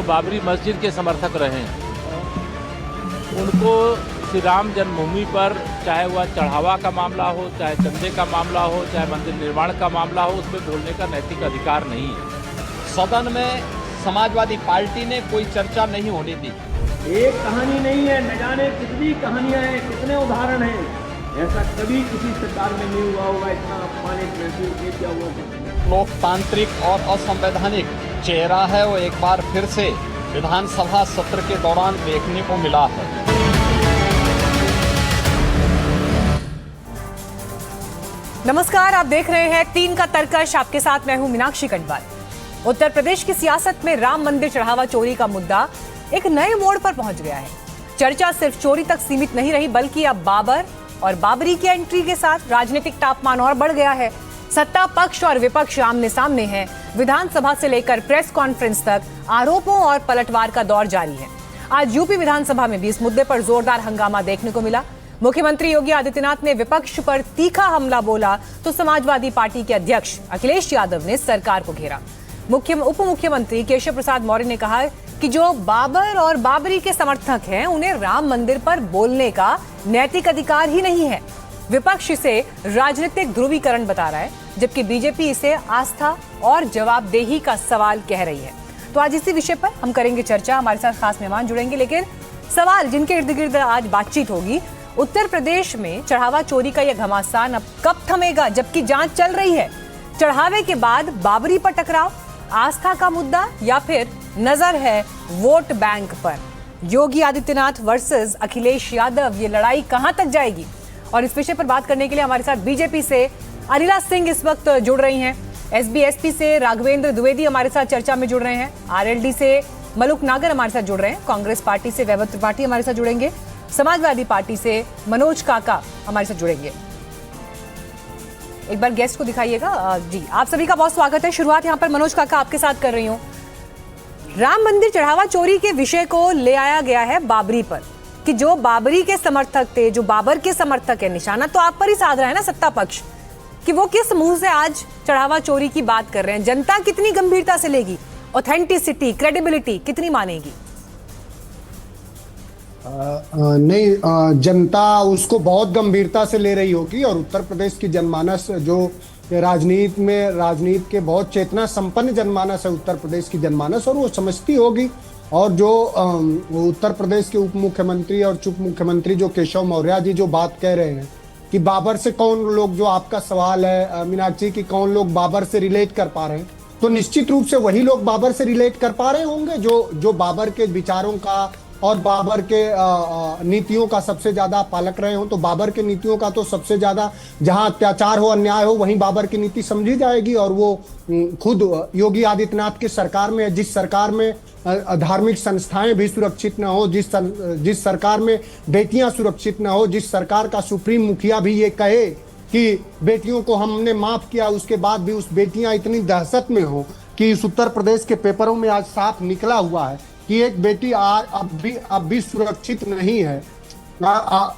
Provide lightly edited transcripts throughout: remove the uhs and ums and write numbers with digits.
बाबरी मस्जिद के समर्थक रहे हैं, उनको श्री राम जन्मभूमि पर चाहे वह चढ़ावा का मामला हो, चाहे चंदे का मामला हो, चाहे मंदिर निर्माण का मामला हो, उसमें बोलने का नैतिक अधिकार नहीं है। सदन में समाजवादी पार्टी ने कोई चर्चा नहीं होने दी। एक कहानी नहीं है, न जाने कितनी कहानियां हैं, कितने उदाहरण हैं। ऐसा कभी किसी सरकार में नहीं हुआ होगा, इतना अपमानित महसूस किया हुआ। लोकतांत्रिक और असंवैधानिक चेहरा है वो एक बार फिर से विधानसभा सत्र के दौरान देखने को मिला है। नमस्कार, आप देख रहे हैं 3 का तर्कश। आपके साथ मैं हूं मीनाक्षी कटवाल। उत्तर प्रदेश की सियासत में राम मंदिर चढ़ावा चोरी का मुद्दा एक नए मोड़ पर पहुंच गया है। चर्चा सिर्फ चोरी तक सीमित नहीं रही, बल्कि अब बाबर और बाबरी की एंट्री के साथ राजनीतिक तापमान और बढ़ गया है। सत्ता पक्ष और विपक्ष आमने सामने हैं। विधानसभा से लेकर प्रेस कॉन्फ्रेंस तक आरोपों और पलटवार का दौर जारी है। आज यूपी विधानसभा में भी इस मुद्दे पर जोरदार हंगामा देखने को मिला। मुख्यमंत्री योगी आदित्यनाथ ने विपक्ष पर तीखा हमला बोला तो समाजवादी पार्टी के अध्यक्ष अखिलेश यादव ने सरकार को घेरा। उप मुख्यमंत्री केशव प्रसाद मौर्य ने कहा कि जो बाबर और बाबरी के समर्थक हैं, उन्हें राम मंदिर पर बोलने का नैतिक अधिकार ही नहीं है। विपक्ष इसे राजनीतिक ध्रुवीकरण बता रहा है, जबकि बीजेपी इसे आस्था और जवाबदेही का सवाल कह रही है। तो आज इसी विषय पर हम करेंगे चर्चा। हमारे साथ खास मेहमान जुड़ेंगे, लेकिन सवाल जिनके इर्द गिर्द आज बातचीत होगी, उत्तर प्रदेश में चढ़ावा चोरी का यह घमासान अब कब थमेगा, जबकि जांच चल रही है। चढ़ावे के बाद बाबरी पर टकराव, आस्था का मुद्दा, या फिर नजर है वोट बैंक पर। योगी आदित्यनाथ वर्सेस अखिलेश यादव, ये लड़ाई कहां तक जाएगी? और इस विषय पर बात करने के लिए हमारे साथ बीजेपी से अनिला सिंह इस वक्त जुड़ रही हैं। एसबीएसपी से राघवेंद्र द्विवेदी हमारे साथ चर्चा में जुड़ रहे हैं। आरएलडी से मलुक नागर हमारे साथ जुड़ रहे हैं। कांग्रेस पार्टी से वैभव त्रिपाठी हमारे साथ जुड़ेंगे। समाजवादी पार्टी से मनोज काका हमारे साथ जुड़ेंगे। एक बार गेस्ट को दिखाइएगा। जी, आप सभी का बहुत स्वागत है। शुरुआत यहाँ पर मनोज काका आपके साथ कर रही हूँ। राम मंदिर चढ़ावा चोरी के विषय को ले आया गया है बाबरी पर, कि जो बाबरी के समर्थक थे, जो बाबर के समर्थक है, निशाना तो आप पर ही साध रहा है ना सत्ता पक्ष, कि वो किस मुंह से आज चढ़ावा चोरी की बात कर रहे हैं। जनता कितनी गंभीरता से लेगी? ऑथेंटिसिटी, क्रेडिबिलिटी कितनी मानेगी? नहीं, जनता उसको बहुत गंभीरता से ले रही होगी। और उत्तर प्रदेश की जनमानस, जो राजनीति के बहुत चेतना संपन्न जनमानस है उत्तर प्रदेश की जनमानस, और वो समझती होगी। और जो उत्तर प्रदेश के उप मुख्यमंत्री और उप मुख्यमंत्री जो केशव मौर्य जी जो बात कह रहे हैं कि बाबर से कौन लोग, जो आपका सवाल है मीनाक्षी की कौन लोग बाबर से रिलेट कर पा रहे हैं, तो निश्चित रूप से वही लोग बाबर से रिलेट कर पा रहे होंगे जो बाबर के विचारों का और बाबर के नीतियों का सबसे ज्यादा पालक रहे हो। तो बाबर के नीतियों का तो सबसे ज्यादा, जहां अत्याचार हो, अन्याय हो, वहीं बाबर की नीति समझी जाएगी। और वो खुद योगी आदित्यनाथ की सरकार में, जिस सरकार में धार्मिक संस्थाएं भी सुरक्षित न हो, जिस सरकार में बेटियां सुरक्षित न हो, जिस सरकार का सुप्रीम मुखिया भी ये कहे कि बेटियों को हमने माफ किया, उसके बाद भी उस बेटियां इतनी दहशत में हो कि इस उत्तर प्रदेश के पेपरों में आज साफ निकला हुआ है कि एक बेटी अब भी सुरक्षित नहीं है।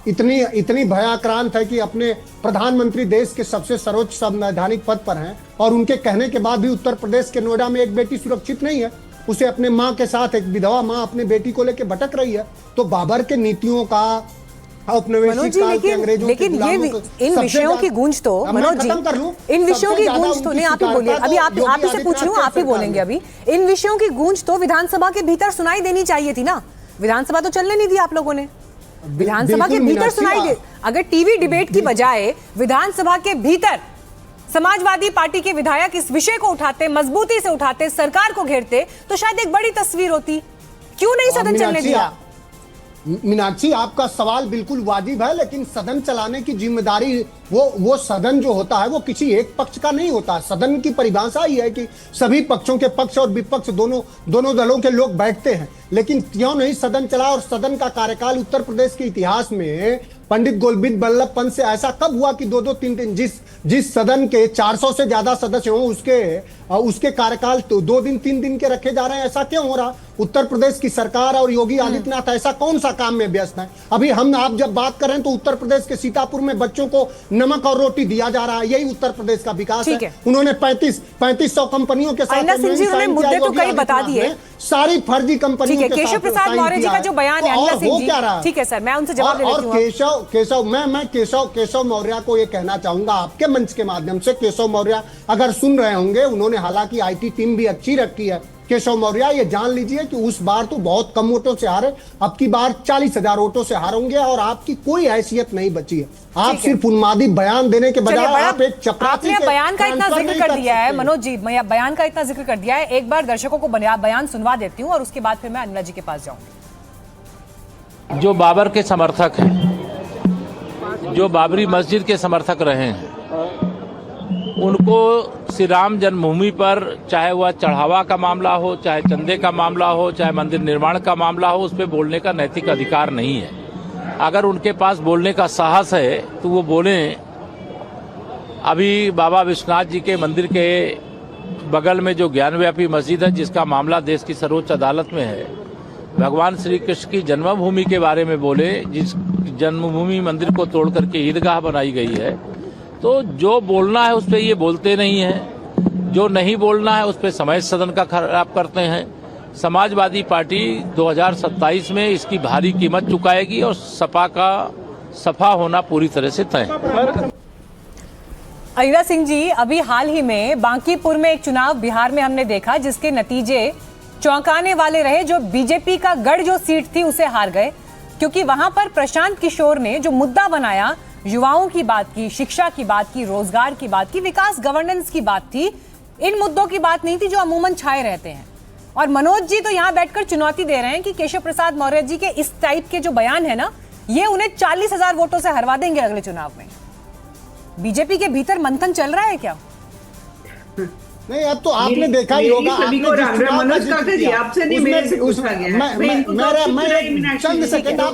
इतनी भयाक्रांत है कि अपने प्रधानमंत्री देश के सबसे सर्वोच्च संवैधानिक पद पर हैं, और उनके कहने के बाद भी उत्तर प्रदेश के नोएडा में एक बेटी सुरक्षित नहीं है। उसे अपने माँ के साथ, एक विधवा माँ अपने बेटी को लेकर भटक रही है। तो बाबर के नीतियों का, मनोज जी, लेकिन ये इन विषयों की गूंज तो, मनोज जी, इन विषयों की गूंज तो नहीं, आप ही बोलिए। अभी आप ही से पूछ रही हूँ, आप ही बोलेंगे। अभी इन विषयों की गूंज तो विधानसभा के भीतर सुनाई देनी चाहिए थी ना। विधानसभा तो चलने नहीं दी आप लोगों ने। विधानसभा के भीतर सुनाई दे। अगर टीवी डिबेट की बजाय विधानसभा के भीतर समाजवादी पार्टी के विधायक इस विषय को उठाते, मजबूती से उठाते, सरकार को घेरते, तो शायद एक बड़ी तस्वीर होती। क्यों नहीं सदन चलने दिया? मीनाक्षी, आपका सवाल बिल्कुल वाजिब है, लेकिन सदन चलाने की जिम्मेदारी, वो सदन जो होता है वो किसी एक पक्ष का नहीं होता। सदन की परिभाषा ही है कि सभी पक्षों के, पक्ष और विपक्ष दोनों दलों के लोग बैठते हैं। लेकिन क्यों नहीं सदन चला? और सदन का कार्यकाल उत्तर प्रदेश के इतिहास में पंडित गोविंद बल्लभ पंत से ऐसा कब हुआ कि 2-2, 3-3, जिस सदन के 400 से ज्यादा सदस्य हो, उसके कार्यकाल तो 2 दिन 3 दिन के रखे जा रहे हैं? ऐसा क्यों हो रहा? उत्तर प्रदेश की सरकार और योगी आदित्यनाथ ऐसा कौन सा काम में व्यस्त है? अभी आप जब बात कर रहे हैं तो उत्तर प्रदेश के सीतापुर में बच्चों को नमक और रोटी दिया जा रहा है, यही उत्तर प्रदेश का विकास है। उन्होंने 3500 कंपनियों के साथ मुद्दे तो कई बता दिए, सारी फर्जी कंपनियों के साथ केशव प्रसाद मौर्य जी का जो बयान है, और हो क्या रहा है? ठीक है सर, मैं उनसे जवाब दे देती हूं। मैं केशव मौर्य को ये कहना चाहूंगा आपके मंच के माध्यम से, केशव मौर्य अगर सुन रहे होंगे, उन्होंने हालांकि आईटी टीम भी अच्छी रखी है। केशव मौर्य ये जान लीजिए कि उस बार तो बहुत कम वोटों से हारे, अब की बार 40,000 वोटों से हारोगे और आपकी कोई हैसियत नहीं बची है। आप सिर्फ उन्मादी बयान देने के बजाय आप एक चपरासी आपने बयान का इतना जिक्र कर दिया है मनोज जी, मैं बयान का इतना जिक्र कर दिया है, एक बार दर्शकों को बयान सुनवा देती हूँ और उसके बाद फिर मैं अनिला जी के पास जाऊंगी। जो बाबर के समर्थक हैं, जो बाबरी मस्जिद के समर्थक रहे हैं, उनको श्री राम जन्मभूमि पर चाहे वह चढ़ावा का मामला हो, चाहे चंदे का मामला हो, चाहे मंदिर निर्माण का मामला हो, उस पर बोलने का नैतिक अधिकार नहीं है। अगर उनके पास बोलने का साहस है तो वो बोलें। अभी बाबा विश्वनाथ जी के मंदिर के बगल में जो ज्ञानव्यापी मस्जिद है, जिसका मामला देश की सर्वोच्च अदालत में है, भगवान श्री कृष्ण की जन्मभूमि के बारे में बोले, जिस जन्मभूमि मंदिर को तोड़ करके ईदगाह बनाई गई है। तो जो बोलना है उस पर ये बोलते नहीं हैं, जो नहीं बोलना है उस पर समय सदन का खराब करते हैं। समाजवादी पार्टी 2027 में इसकी भारी कीमत चुकाएगी और सपा का सफा होना पूरी तरह से तय है। अनिला सिंह जी, अभी हाल ही में बांकीपुर में एक चुनाव बिहार में हमने देखा जिसके नतीजे चौंकाने वाले रहे। जो बीजेपी का गढ़ जो सीट थी उसे हार गए, क्योंकि वहां पर प्रशांत किशोर ने जो मुद्दा बनाया, युवाओं की बात की, शिक्षा की बात की, रोजगार की बात की, विकास गवर्नेंस की बात थी। इन मुद्दों की बात नहीं थी जो अमूमन छाए रहते हैं। और मनोज जी तो यहाँ बैठकर चुनौती दे रहे हैं कि केशव प्रसाद मौर्य जी के इस टाइप के जो बयान है ना, ये उन्हें 40,000 वोटों से हरवा देंगे अगले चुनाव में। बीजेपी के भीतर मंथन चल रहा है क्या? नहीं, अब तो आपने देखा ही होगा। मनोज काका जी, आपसे नहीं, मेरे से पूछा गया है। मैं चंद सेकंड आप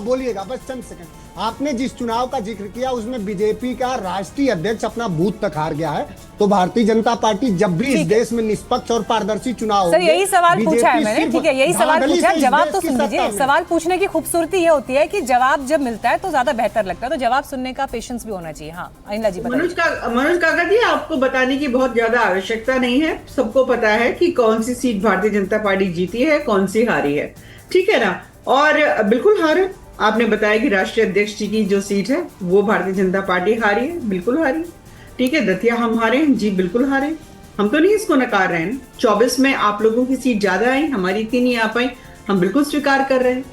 बोलिएगा बस चंद सेकंड। आपने जिस चुनाव का जिक्र किया उसमें बीजेपी का राष्ट्रीय अध्यक्ष अपना बूथ तक हार गया है। तो भारतीय जनता पार्टी जब भी इस देश में निष्पक्ष और पारदर्शी चुनाव, सर यही सवाल पूछा है मैंने, ठीक है, यही सवाल पूछा है, जवाब तो सुन लीजिए। सवाल पूछने की खूबसूरती ये होती है कि जवाब जब मिलता है तो ज्यादा बेहतर लगता है, तो जवाब सुनने का पेशेंस भी होना चाहिए। हाँ अनिला जी, मनोज काका जी, आपको बताने की बहुत ज्यादा आवश्यकता नहीं है, सबको पता है कि कौन सी सीट भारतीय जनता पार्टी जीती है, कौन सी हारी है, ठीक है ना। और बिल्कुल हारे, आपने बताया कि राष्ट्रीय अध्यक्ष जी की जो सीट है वो भारतीय जनता पार्टी हारी है, बिल्कुल हारी, ठीक है। दतिया हम हारे हैं जी, बिल्कुल हारे, हम तो नहीं इसको नकार रहे हैं। 24 में आप लोगों की सीट ज्यादा आई, हमारी इतनी नहीं आ पाई, हम बिल्कुल स्वीकार कर रहे हैं।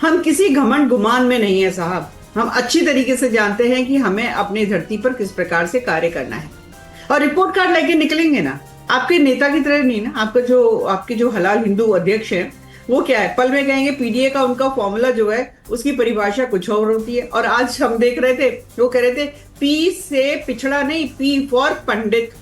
हम किसी घमंड गुमान में नहीं है साहब, हम अच्छी तरीके से जानते हैं कि हमें अपनी धरती पर किस प्रकार से कार्य करना है, और रिपोर्ट कार्ड लेके निकलेंगे ना। आपके नेता की तरह नहीं ना, आपके जो हलाल हिंदू अध्यक्ष है वो क्या है, पल में कहेंगे पीडीए का उनका फॉर्मूला जो है उसकी परिभाषा कुछ और होती है। और आज हम देख रहे थे, वो कह रहे थे पी से पिछड़ा नहीं, पी फॉर पंडित,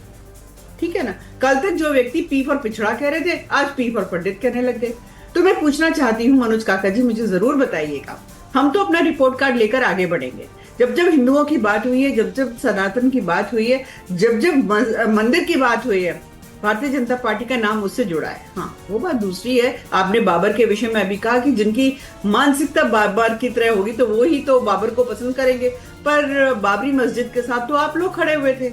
ठीक है ना। कल तक जो व्यक्ति पी फॉर पिछड़ा कह रहे थे, आज पी फॉर पंडित कहने लग गए। तो मैं पूछना चाहती हूँ मनोज काका जी, मुझे जरूर बताइएगा, हम तो अपना रिपोर्ट कार्ड लेकर आगे बढ़ेंगे। जब जब हिंदुओं की बात हुई है, जब जब सनातन की बात हुई है, जब जब मंदिर की बात हुई है, भारतीय जनता पार्टी का नाम उससे जुड़ा है। हाँ, वो बात दूसरी है। आपने बाबर के विषय में अभी कहा कि जिनकी मानसिकता बाबर की तरह होगी तो वो ही तो बाबर को पसंद करेंगे, पर बाबरी मस्जिद के साथ तो आप लोग खड़े हुए थे,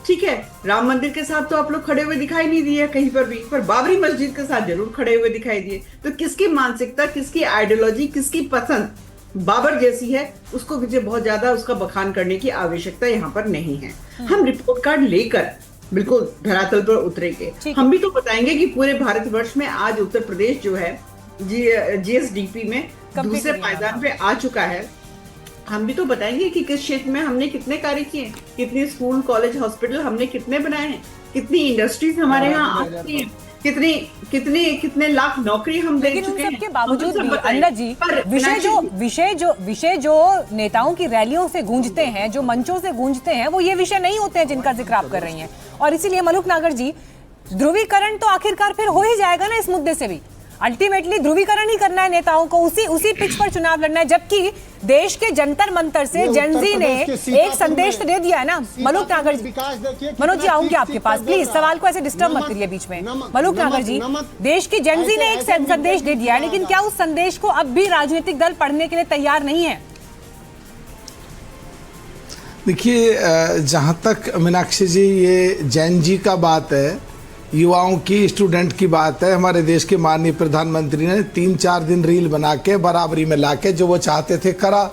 ठीक है। राम मंदिर के साथ तो आप लोग खड़े हुए दिखाई नहीं दिए कहीं पर भी, पर बाबरी मस्जिद के साथ जरूर खड़े हुए दिखाई दिए। तो किसकी मानसिकता, किसकी आइडियोलॉजी, किसकी पसंद बाबर जैसी है, उसको मुझे बहुत ज्यादा उसका बखान करने की आवश्यकता यहाँ पर नहीं है। हम रिपोर्ट कार्ड लेकर बिल्कुल धरातल पर उतरेंगे। हम भी तो बताएंगे कि पूरे भारतवर्ष में आज उत्तर प्रदेश जो है जीएसडीपी में दूसरे पायदान पे आ चुका है। हम भी तो बताएंगे कि किस क्षेत्र में हमने कितने कार्य किए, कितने स्कूल, कॉलेज, हॉस्पिटल हमने कितने बनाए हैं, कितनी इंडस्ट्रीज हमारे यहाँ आती हैं, कितने लाख नौकरी हम दे चुके हैं। सबके बावजूद भी अनिला जी, विषय जो नेताओं की रैलियों से गूंजते हैं, जो मंचों से गूंजते हैं, वो ये विषय नहीं होते हैं जिनका जिक्र आप कर रही हैं। और इसीलिए मलुक नागर जी, ध्रुवीकरण तो आखिरकार फिर हो ही जाएगा ना इस मुद्दे से भी। अल्टीमेटली ध्रुवीकरण ही करना है नेताओं को, उसी पिच पर चुनाव लड़ना है, जबकि देश के जंतर मंतर से जेनजी ने एक संदेश तो दे दिया है ना। मलूक नागर जी, मनोज जी आऊंगी आपके पास, प्लीज सवाल को ऐसे डिस्टर्ब मत करिए बीच में। मलूक नागर जी, देश की जेनजी ने एक संदेश दे दिया है, लेकिन क्या उस संदेश को अब भी राजनीतिक दल पढ़ने के लिए तैयार नहीं है? देखिए, जहाँ तक मीनाक्षी जी ये जैन जी का बात है, युवाओं की, स्टूडेंट की बात है, हमारे देश के माननीय प्रधानमंत्री ने 3-4 दिन रील बना के बराबरी में लाके जो वो चाहते थे करा।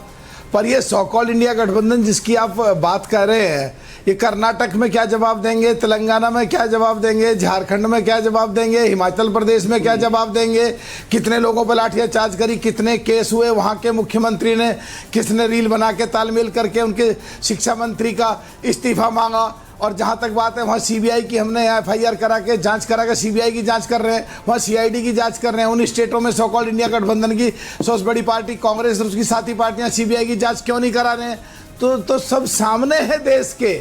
पर ये सो कॉल्ड इंडिया गठबंधन जिसकी आप बात कर रहे हैं, ये कर्नाटक में क्या जवाब देंगे, तेलंगाना में क्या जवाब देंगे, झारखंड में क्या जवाब देंगे, हिमाचल प्रदेश में क्या जवाब देंगे, कितने लोगों पर लाठीचार्ज करी, कितने केस हुए, वहाँ के मुख्यमंत्री ने किसने रील बना के तालमेल करके उनके शिक्षा मंत्री का इस्तीफा मांगा। और जहाँ तक बात है, वहाँ सीबीआई की हमने एफआईआर करा के जांच करा के सीबीआई की जांच कर रहे हैं, वहाँ सीआईडी की जांच कर रहे हैं। उन स्टेटों में सो कॉल्ड इंडिया गठबंधन की सबसे बड़ी पार्टी कांग्रेस और उसकी साथी पार्टियां सीबीआई की जांच क्यों नहीं करा रहे हैं? तो सब सामने है देश के।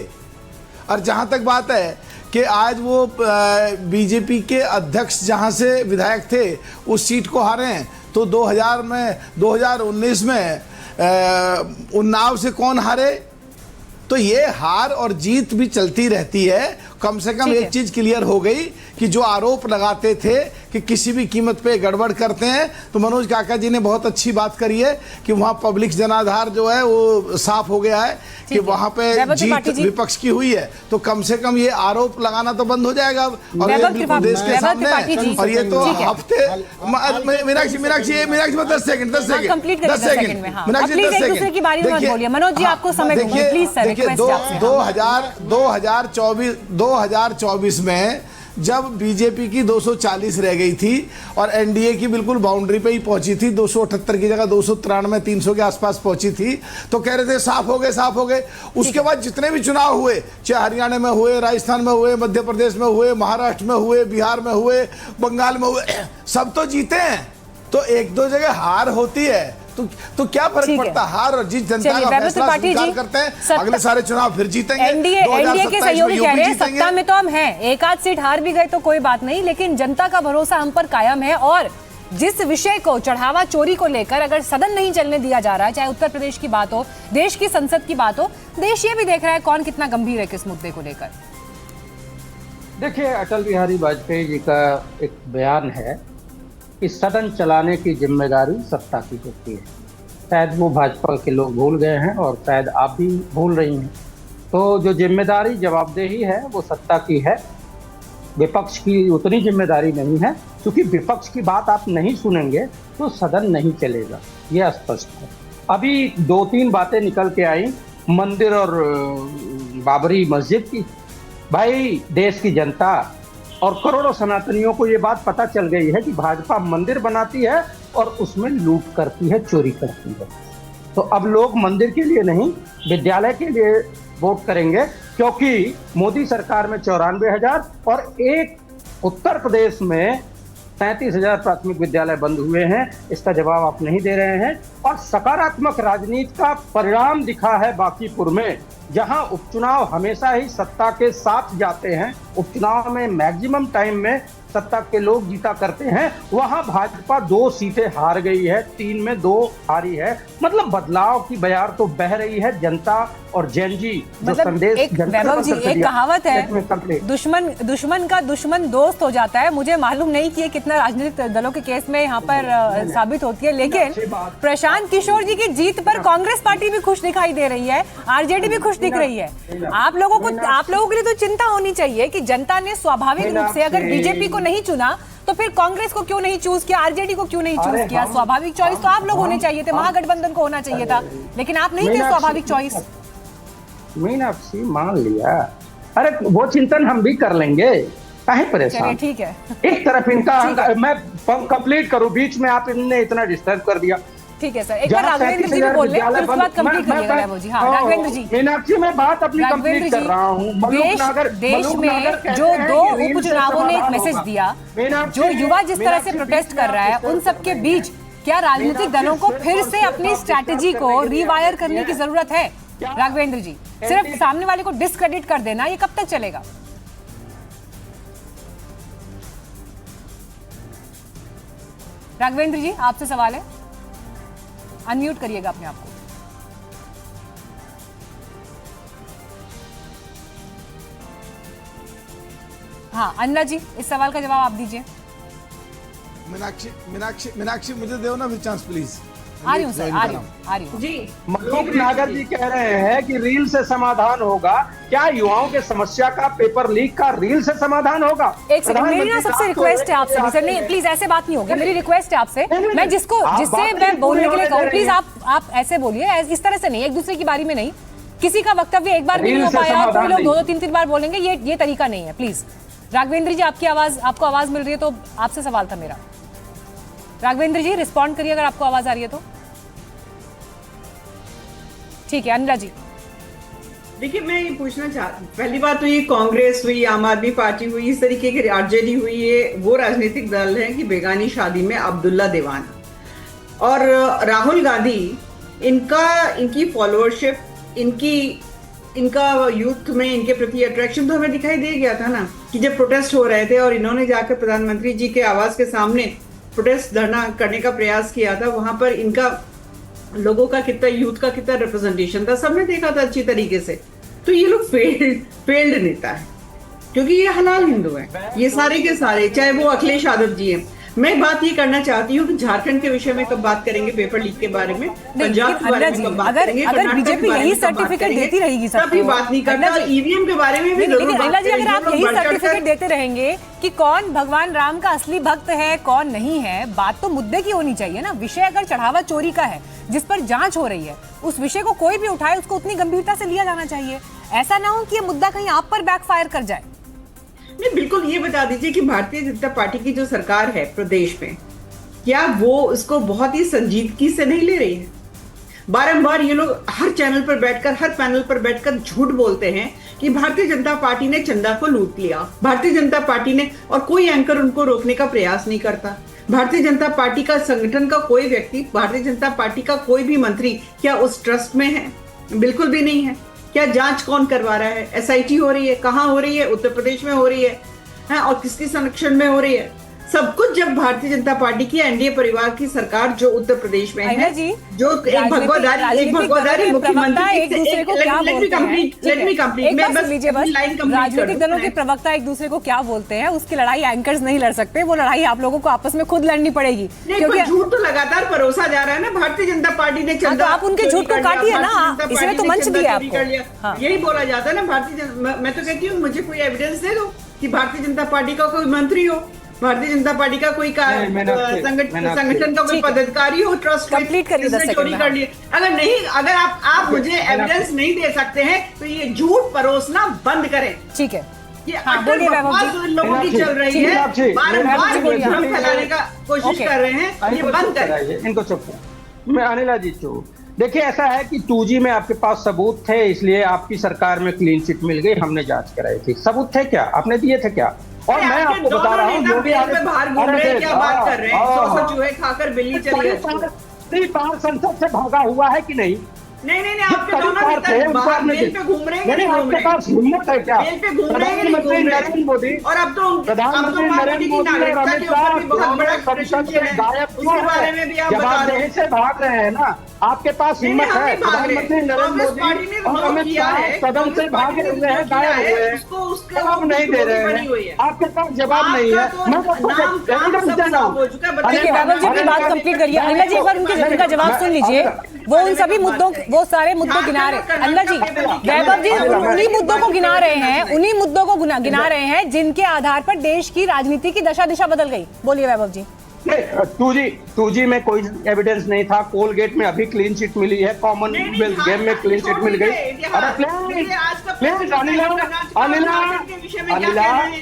और जहाँ तक बात है कि आज वो बीजेपी के अध्यक्ष जहाँ से विधायक थे उस सीट को हारे हैं, तो 2019 में उन्नाव से कौन हारे? तो ये हार और जीत भी चलती रहती है। कम से कम एक चीज क्लियर हो गई कि जो आरोप लगाते थे कि किसी भी कीमत पे गड़बड़ करते हैं, तो मनोज काका जी ने बहुत अच्छी बात करी है कि वहां पब्लिक जनाधार जो है वो साफ हो गया है कि वहां पे जीत विपक्ष की हुई है। तो कम से कम ये आरोप लगाना तो बंद हो जाएगा और ये बिल्कुल देश के सामने है। और ये तो हफ्ते मीनाक्षी 10 सेकंड मनोज जी आपको समय दूंगी प्लीज सर। देखिए 2024 में जब बीजेपी की 240 रह गई थी और एनडीए की बिल्कुल बाउंड्री पे ही पहुंची थी, 278 की जगह 293 300 के आसपास पहुंची थी, तो कह रहे थे साफ हो गए। उसके बाद जितने भी चुनाव हुए, चाहे हरियाणा में हुए, राजस्थान में हुए, मध्य प्रदेश में हुए, महाराष्ट्र में हुए, बिहार में हुए, बंगाल में हुए, सब तो जीते हैं। तो 1-2 जगह हार होती है तो क्या फर्क पड़ता? हार और जीत जनता का फैसला स्वीकार करते हैं, अगले सारे चुनाव फिर जीतेंगे। एनडीए के सहयोगी कह रहे हैं सत्ता में तो हम हैं, एक आध सीट हार भी गए तो कोई बात नहीं, लेकिन जनता का भरोसा हम पर कायम है। और जिस विषय को, चढ़ावा चोरी को लेकर अगर सदन नहीं चलने दिया जा रहा है, चाहे उत्तर प्रदेश की बात हो, देश की संसद की बात हो, देश ये भी देख रहा है कौन कितना गंभीर है किस मुद्दे को लेकर। देखिए, अटल बिहारी वाजपेयी जी का एक बयान है कि सदन चलाने की जिम्मेदारी सत्ता की होती है। शायद वो भाजपा के लोग भूल गए हैं और शायद आप भी भूल रही हैं। तो जो जिम्मेदारी, जवाबदेही है वो सत्ता की है, विपक्ष की उतनी जिम्मेदारी नहीं है, क्योंकि विपक्ष की बात आप नहीं सुनेंगे तो सदन नहीं चलेगा, ये स्पष्ट है। अभी 2-3 बातें निकल के आई मंदिर और बाबरी मस्जिद की। भाई, देश की जनता और करोड़ों सनातनियों को ये बात पता चल गई है कि भाजपा मंदिर बनाती है और उसमें लूट करती है, चोरी करती है। तो अब लोग मंदिर के लिए नहीं, विद्यालय के लिए वोट करेंगे, क्योंकि मोदी सरकार में 94,000 और एक उत्तर प्रदेश में 37,000 प्राथमिक विद्यालय बंद हुए हैं। इसका जवाब आप नहीं दे रहे हैं। और सकारात्मक राजनीति का परिणाम दिखा है बांकीपुर में, जहां उपचुनाव हमेशा ही सत्ता के साथ जाते हैं, उपचुनाव में मैक्सिमम टाइम में सत्ता के लोग जीता करते हैं। वहां भाजपा 2 सीटें हार गई है, 3 में 2 हारी है। मतलब बदलाव की बयार तो बह रही है जनता और जेनजी। मतलब संदेश एक वैभव जी, एक कहावत है, दुश्मन का दुश्मन दोस्त हो जाता है। मुझे मालूम नहीं कि ये कितना राजनीतिक दलों के केस में यहाँ पर साबित होती है, लेकिन प्रशांत किशोर जी की जीत पर कांग्रेस पार्टी भी खुश दिखाई दे रही है, आरजेडी भी खुश दिख रही है। आप लोगों के लिए तो चिंता होनी चाहिए कि जनता ने स्वाभाविक रूप से अगर बीजेपी को नहीं चुना तो फिर कांग्रेस को क्यों नहीं चूज किया, आरजेडी को क्यों नहीं चूज किया। स्वाभाविक चॉइस तो आप लोग होने चाहिए थे, महागठबंधन को होना चाहिए था, लेकिन आप नहीं थे स्वाभाविक चॉइस। मीनाक्षी मान लिया, अरे वो चिंतन हम भी कर लेंगे, काहे परेशान। ठीक है, एक तरफ इनका मैं कंप्लीट करूं, बीच में आप इनने इतना डिस्टर्ब कर दिया। ठीक है सर, एक बार राघवेंद्र जी भी बोल ले, फिर उसके बाद कंप्लीट करिएगा वैभव जी। हाँ राघवेंद्र जी, मीनाक्षी मैं बात अपनी कंप्लीट कर रहा हूँ। देश में जो 2 उपचुनावों ने एक मैसेज दिया, जो युवा जिस तरह से प्रोटेस्ट कर रहा है, उन सबके बीच क्या राजनीतिक दलों को फिर से अपनी स्ट्रैटेजी को रिवायर करने की जरूरत है? राघवेंद्र जी, सिर्फ सामने वाले को डिस्क्रेडिट कर देना, ये कब तक चलेगा? राघवेंद्र जी आपसे सवाल है, अनम्यूट करिएगा अपने आप को। हाँ अन्ना जी, इस सवाल का जवाब आप दीजिए। मीनाक्षी मुझे दो ना चांस प्लीज। आ रही हूँ सर, आ रही हूँ जी। मधुक नागर जी कह रहे हैं कि रील से समाधान होगा। क्या युवाओं के समस्या का पेपर लीक का रील से समाधान होगा? एक सेकंड, मेरी ना सबसे रिक्वेस्ट है आपसे सर, नहीं प्लीज ऐसे बात नहीं होगी, मेरी रिक्वेस्ट है आपसे, मैं जिससे मैं बोलने के लिए कहूँ प्लीज आप ऐसे बोलिए, इस तरह से नहीं, एक दूसरे की बारी में नहीं, किसी का वक्तव्य एक बार भी नहीं हो पाया और कोई लोग दो तीन बार बोलेंगे, ये तरीका नहीं है प्लीज। राघवेंद्र जी आपको आवाज मिल रही है तो आपसे सवाल था मेरा। राघवेंद्र जी रिस्पॉन्ड करिए अगर आपको आवाज आ रही है तो। ठीक है अनिला जी। देखिए मैं ये पूछना चाहती, पहली बात तो ये कांग्रेस हुई, आम आदमी पार्टी हुई, इस तरीके के आरजेडी हुई, ये वो राजनीतिक दल है कि बेगानी शादी में अब्दुल्ला देवाना और राहुल गांधी, इनकी फॉलोअरशिप, इनका यूथ में इनके प्रति अट्रैक्शन तो हमें दिखाई दे गया था ना, कि जब प्रोटेस्ट हो रहे थे और इन्होंने जाकर प्रधानमंत्री जी के आवास के सामने प्रोटेस्ट धरना करने का प्रयास किया था, वहां पर इनका लोगों का कितना, यूथ का कितना रिप्रेजेंटेशन था, सबने देखा था अच्छी तरीके से। तो ये लोग फेल्ड नेता है, क्योंकि ये हलाल हिंदू है, ये सारे के सारे, चाहे वो अखिलेश यादव जी हैं। मैं बात ये करना चाहती हूँ कि झारखंड के विषय में कब बात करेंगे, पेपर लीक के बारे में, पंजाब के बारे में कब बात करेंगे, अगर बीजेपी यही सर्टिफिकेट देती रहेगी सबको, तभी बात नहीं करना, ईवीएम के बारे में भी जरूर बात जी, अगर आप यही सर्टिफिकेट करेंगे। देते रहेंगे कि कौन भगवान राम का असली भक्त है कौन नहीं है, बात तो मुद्दे की होनी चाहिए ना। विषय अगर चढ़ावा चोरी का है जिस पर जांच हो रही है, उस विषय को कोई भी उठाए उसको उतनी गंभीरता से लिया जाना चाहिए। ऐसा ना हो कि ये मुद्दा कहीं आप पर बैकफायर कर जाए। नहीं, बिल्कुल ये बता दीजिए कि भारतीय जनता पार्टी की जो सरकार है प्रदेश में, क्या वो इसको बहुत ही संजीदगी से नहीं ले रही है? बारंबार ये लोग हर चैनल पर बैठकर, हर पैनल पर बैठकर झूठ बोलते हैं कि भारतीय जनता पार्टी ने चंदा को लूट लिया, भारतीय जनता पार्टी ने, और कोई एंकर उनको रोकने का प्रयास नहीं करता। भारतीय जनता पार्टी का संगठन का कोई व्यक्ति, भारतीय जनता पार्टी का कोई भी मंत्री क्या उस ट्रस्ट में है? बिल्कुल भी नहीं है। क्या जांच कौन करवा रहा है? एसआईटी हो रही है, कहाँ हो रही है? उत्तर प्रदेश में हो रही है और किसके संरक्षण में हो रही है? सब कुछ जब भारतीय जनता पार्टी की एनडीए परिवार की सरकार जो उत्तर प्रदेश में है, जो एक भगवादारी मुख्यमंत्री, राजनीतिक दलों के प्रवक्ता एक दूसरे को क्या बोलते हैं, उसकी लड़ाई एंकर्स नहीं लड़ सकते, वो लड़ाई आप लोगों को आपस में खुद लड़नी पड़ेगी, क्योंकि झूठ तो लगातार परोसा जा रहा है ना। भारतीय जनता पार्टी ने चंदा, आप उनके झूठ को काटिए ना, इसमें तो मंच दिया आपको। यही बोला जाता है ना भारतीय, मैं तो कहती हूँ मुझे कोई एविडेंस दे दो कि भारतीय जनता पार्टी का कोई मंत्री हो, भारतीय जनता पार्टी का कोई संगठन का कोई पदाधिकारी हो ट्रस्ट में चोरी कर लिए। अगर नहीं, अगर आप मुझे एविडेंस नहीं दे सकते हैं तो ये झूठ परोसना बंद करें। ठीक है, ये लोगों की चल रही है, बार-बार भ्रम फैलाने का कोशिश कर रहे हैं, ये बंद करें। इनको चुप। मैं अनिला जी चुप। देखिए ऐसा है कि 2G में आपके पास सबूत थे, इसलिए आपकी सरकार में क्लीन चिट मिल गई, हमने जांच कराई थी। सबूत थे क्या? आपने दिए थे क्या? और मैं आपको बता रहा हूँ, जो भी बाहर घूम रहे हैं, क्या बात कर रहे हैं? 100 चूहे खाकर बिल्ली चली है। संसद से भागा हुआ है कि नहीं? नहीं, आपके दोनों नेता बाहर बेल पे घूम रहे हैं, आपके पास हिम्मत है क्या? बेल पे घूम रहे हैं नरेंद्र मोदी और अब तो प्रधानमंत्री नरेंद्र मोदी और अमित शाह उसके बारे में भी आप जवाबदेही से भाग रहे हैं ना। आपके पास हिम्मत है? प्रधानमंत्री नरेंद्र मोदी और अमित शाह सदन से भागे हुए हैं, गायब हुए हैं, जवाब नहीं दे रहे हैं, आपके पास जवाब नहीं है। मैं वैभव जी की बात कंप्लीट करिए। अनिला जी एक बार उनका जवाब सुन लीजिए। वो उन सभी मुद्दों, वो सारे मुद्दे गिना रहे, अनिला जी, वैभव जी उन्हीं मुद्दों को गिना रहे हैं, उन्हीं मुद्दों को गिना रहे हैं जिनके आधार पर देश की राजनीति की दशा दिशा बदल गई। बोलिए वैभव जी। 2G में कोई एविडेंस नहीं था, कोलगेट में अभी क्लीन चिट मिली है, कॉमनवेल्थ गेम में क्लीन चिट मिल गई। अरे प्लीज अनिला,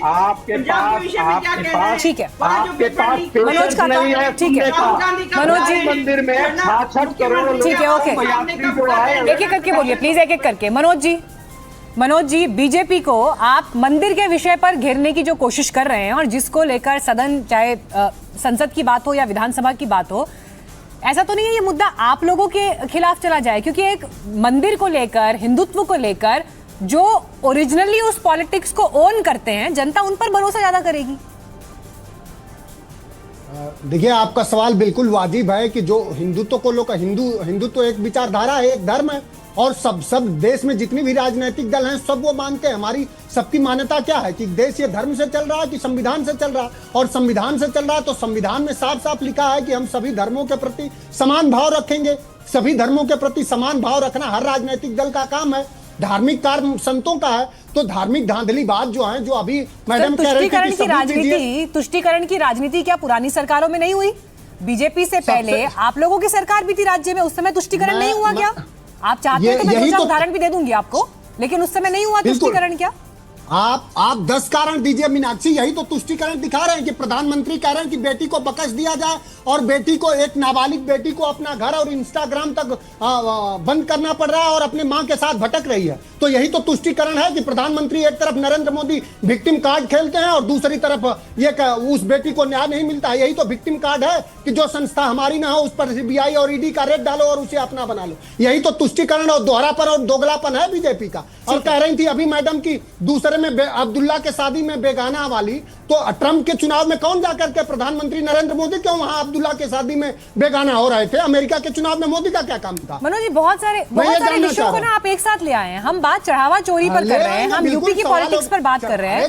आपके पास ठीक है, आपके पास मनोज का नहीं है। ठीक है मनोज जी, मंदिर में 66 करोड़, ठीक है, ओके, एक एक करके बोलिए प्लीज, एक एक करके। मनोज जी, बीजेपी को आप मंदिर के विषय पर घेरने की जो कोशिश कर रहे हैं और जिसको लेकर सदन, चाहे संसद की बात हो या विधानसभा की बात हो, ऐसा तो नहीं है ये मुद्दा आप लोगों के खिलाफ चला जाए? क्योंकि एक मंदिर को लेकर, हिंदुत्व को लेकर जो ओरिजिनली उस पॉलिटिक्स को ओन करते हैं, जनता उन पर भरोसा ज्यादा करेगी। देखिए, आपका सवाल बिल्कुल वाजिब है कि जो हिंदुत्व को लोग हिंदुत्व एक विचारधारा है, एक धर्म है, और सब देश में जितनी भी राजनीतिक दल हैं सब वो मानते हैं। हमारी सबकी मान्यता क्या है कि देश ये धर्म से चल रहा है कि संविधान से चल रहा है, और संविधान से चल रहा है तो संविधान में साफ साफ लिखा है कि हम सभी धर्मों के प्रति समान भाव रखेंगे। सभी धर्मों के प्रति समान भाव रखना हर राजनीतिक दल का काम है, धार्मिक कार्य संतों का है। तो धार्मिक धांधली बात जो है, जो अभी मैडम कह रही थी कि तुष्टीकरण की राजनीति क्या पुरानी सरकारों में नहीं हुई? बीजेपी से पहले आप लोगों की सरकार भी थी राज्य में, उस समय तुष्टीकरण नहीं हुआ क्या? आप चाहते हैं तो मैं दो उदाहरण भी दे दूंगी आपको, लेकिन उस समय नहीं हुआ तुष्टीकरण क्या? आप 10 कारण दीजिए मीनाक्षी, यही तो तुष्टीकरण दिखा रहे हैं कि प्रधानमंत्री कह रहे हैं कि बेटी को बख्श दिया जाए और बेटी को, एक नाबालिग बेटी को अपना घर और इंस्टाग्राम तक बंद करना पड़ रहा है और अपने मां के साथ भटक रही है। तो यही तो तुष्टीकरण है कि प्रधानमंत्री एक तरफ नरेंद्र मोदी विक्टिम कार्ड खेलते हैं और दूसरी तरफ ये उस बेटी को न्याय नहीं मिलता है। यही तो विक्टिम कार्ड है कि जो संस्था हमारी ना हो उस पर सीबीआई और ईडी का रेड डालो और उसे अपना बना लो। यही तो तुष्टीकरण और दोहरापन और दोगलापन है बीजेपी का। और कह रही थी अभी मैडम की दूसरे में अब्दुल्ला के शादी में बेगाना वाली, तो ट्रंप के चुनाव में कौन जाकर के प्रधानमंत्री नरेंद्र मोदी क्यों वहां अब्दुल्ला के शादी में बेगाना हो रहे थे? अमेरिका के चुनाव में मोदी का क्या काम था? मनोज जी, बहुत सारे विषयों को ना आप एक साथ ले आए हैं। हम बात चढ़ावा चोरी पर कर रहे हैं, हम यूपी की पॉलिटिक्स पर बात कर रहे हैं,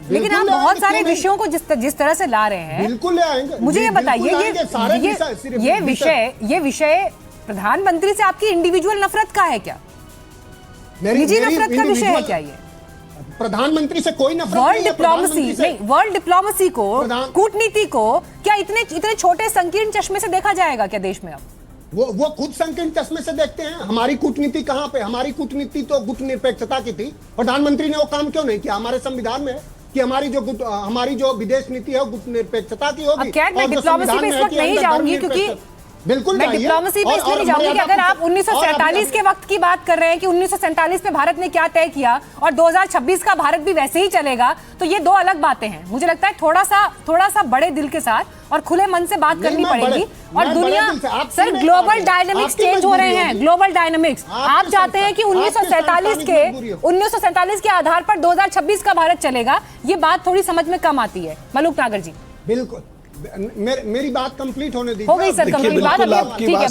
लेकिन आप बहुत सारे विषयों को जिस तरह से ला रहे हैं, बिल्कुल ले आएंगे। मुझे ये बताइए, ये विषय प्रधानमंत्री से आपकी इंडिविजुअल नफरत का है क्या? निजी नफरत का विषय है क्या ये? प्रधानमंत्री से कोई नफरत वर्ल्ड डिप्लोमेसी नहीं, वर्ल्ड डिप्लोमेसी को, कूटनीति को क्या इतने छोटे संकीर्ण चश्मे से देखा जाएगा क्या देश में? अब वो खुद संकीर्ण चश्मे से देखते हैं। हमारी कूटनीति कहां पे? हमारी कूटनीति तो गुटनिरपेक्षता की थी। प्रधानमंत्री ने वो काम क्यों नहीं किया? हमारे संविधान में है कि हमारी जो विदेश नीति है वो गुटनिरपेक्षता की होगी। मैं डिप्लोमेसी पे इस वक्त नहीं जाऊंगी, क्योंकि बिल्कुल मैं डिप्लोमेसी पे इसलिए नहीं जाऊंगी कि अगर आप 1947 के वक्त की बात कर रहे हैं कि 1947 में भारत ने क्या तय किया और 2026 का भारत भी वैसे ही चलेगा, तो ये दो अलग बातें हैं। मुझे लगता है थोड़ा सा बड़े दिल के साथ और खुले मन से बात करनी पड़ेगी। और दुनिया, सर, ग्लोबल डायनामिक्स चेंज हो रहे हैं, ग्लोबल डायनामिक्स। आप चाहते हैं कि 1947 के आधार पर 2026 का भारत चलेगा, ये बात थोड़ी समझ में कम आती है। मलूक नागर जी, बिल्कुल, मेरी बात कंप्लीट होने दीजिए। हो गई सर कंप्लीट बात, ठीक है,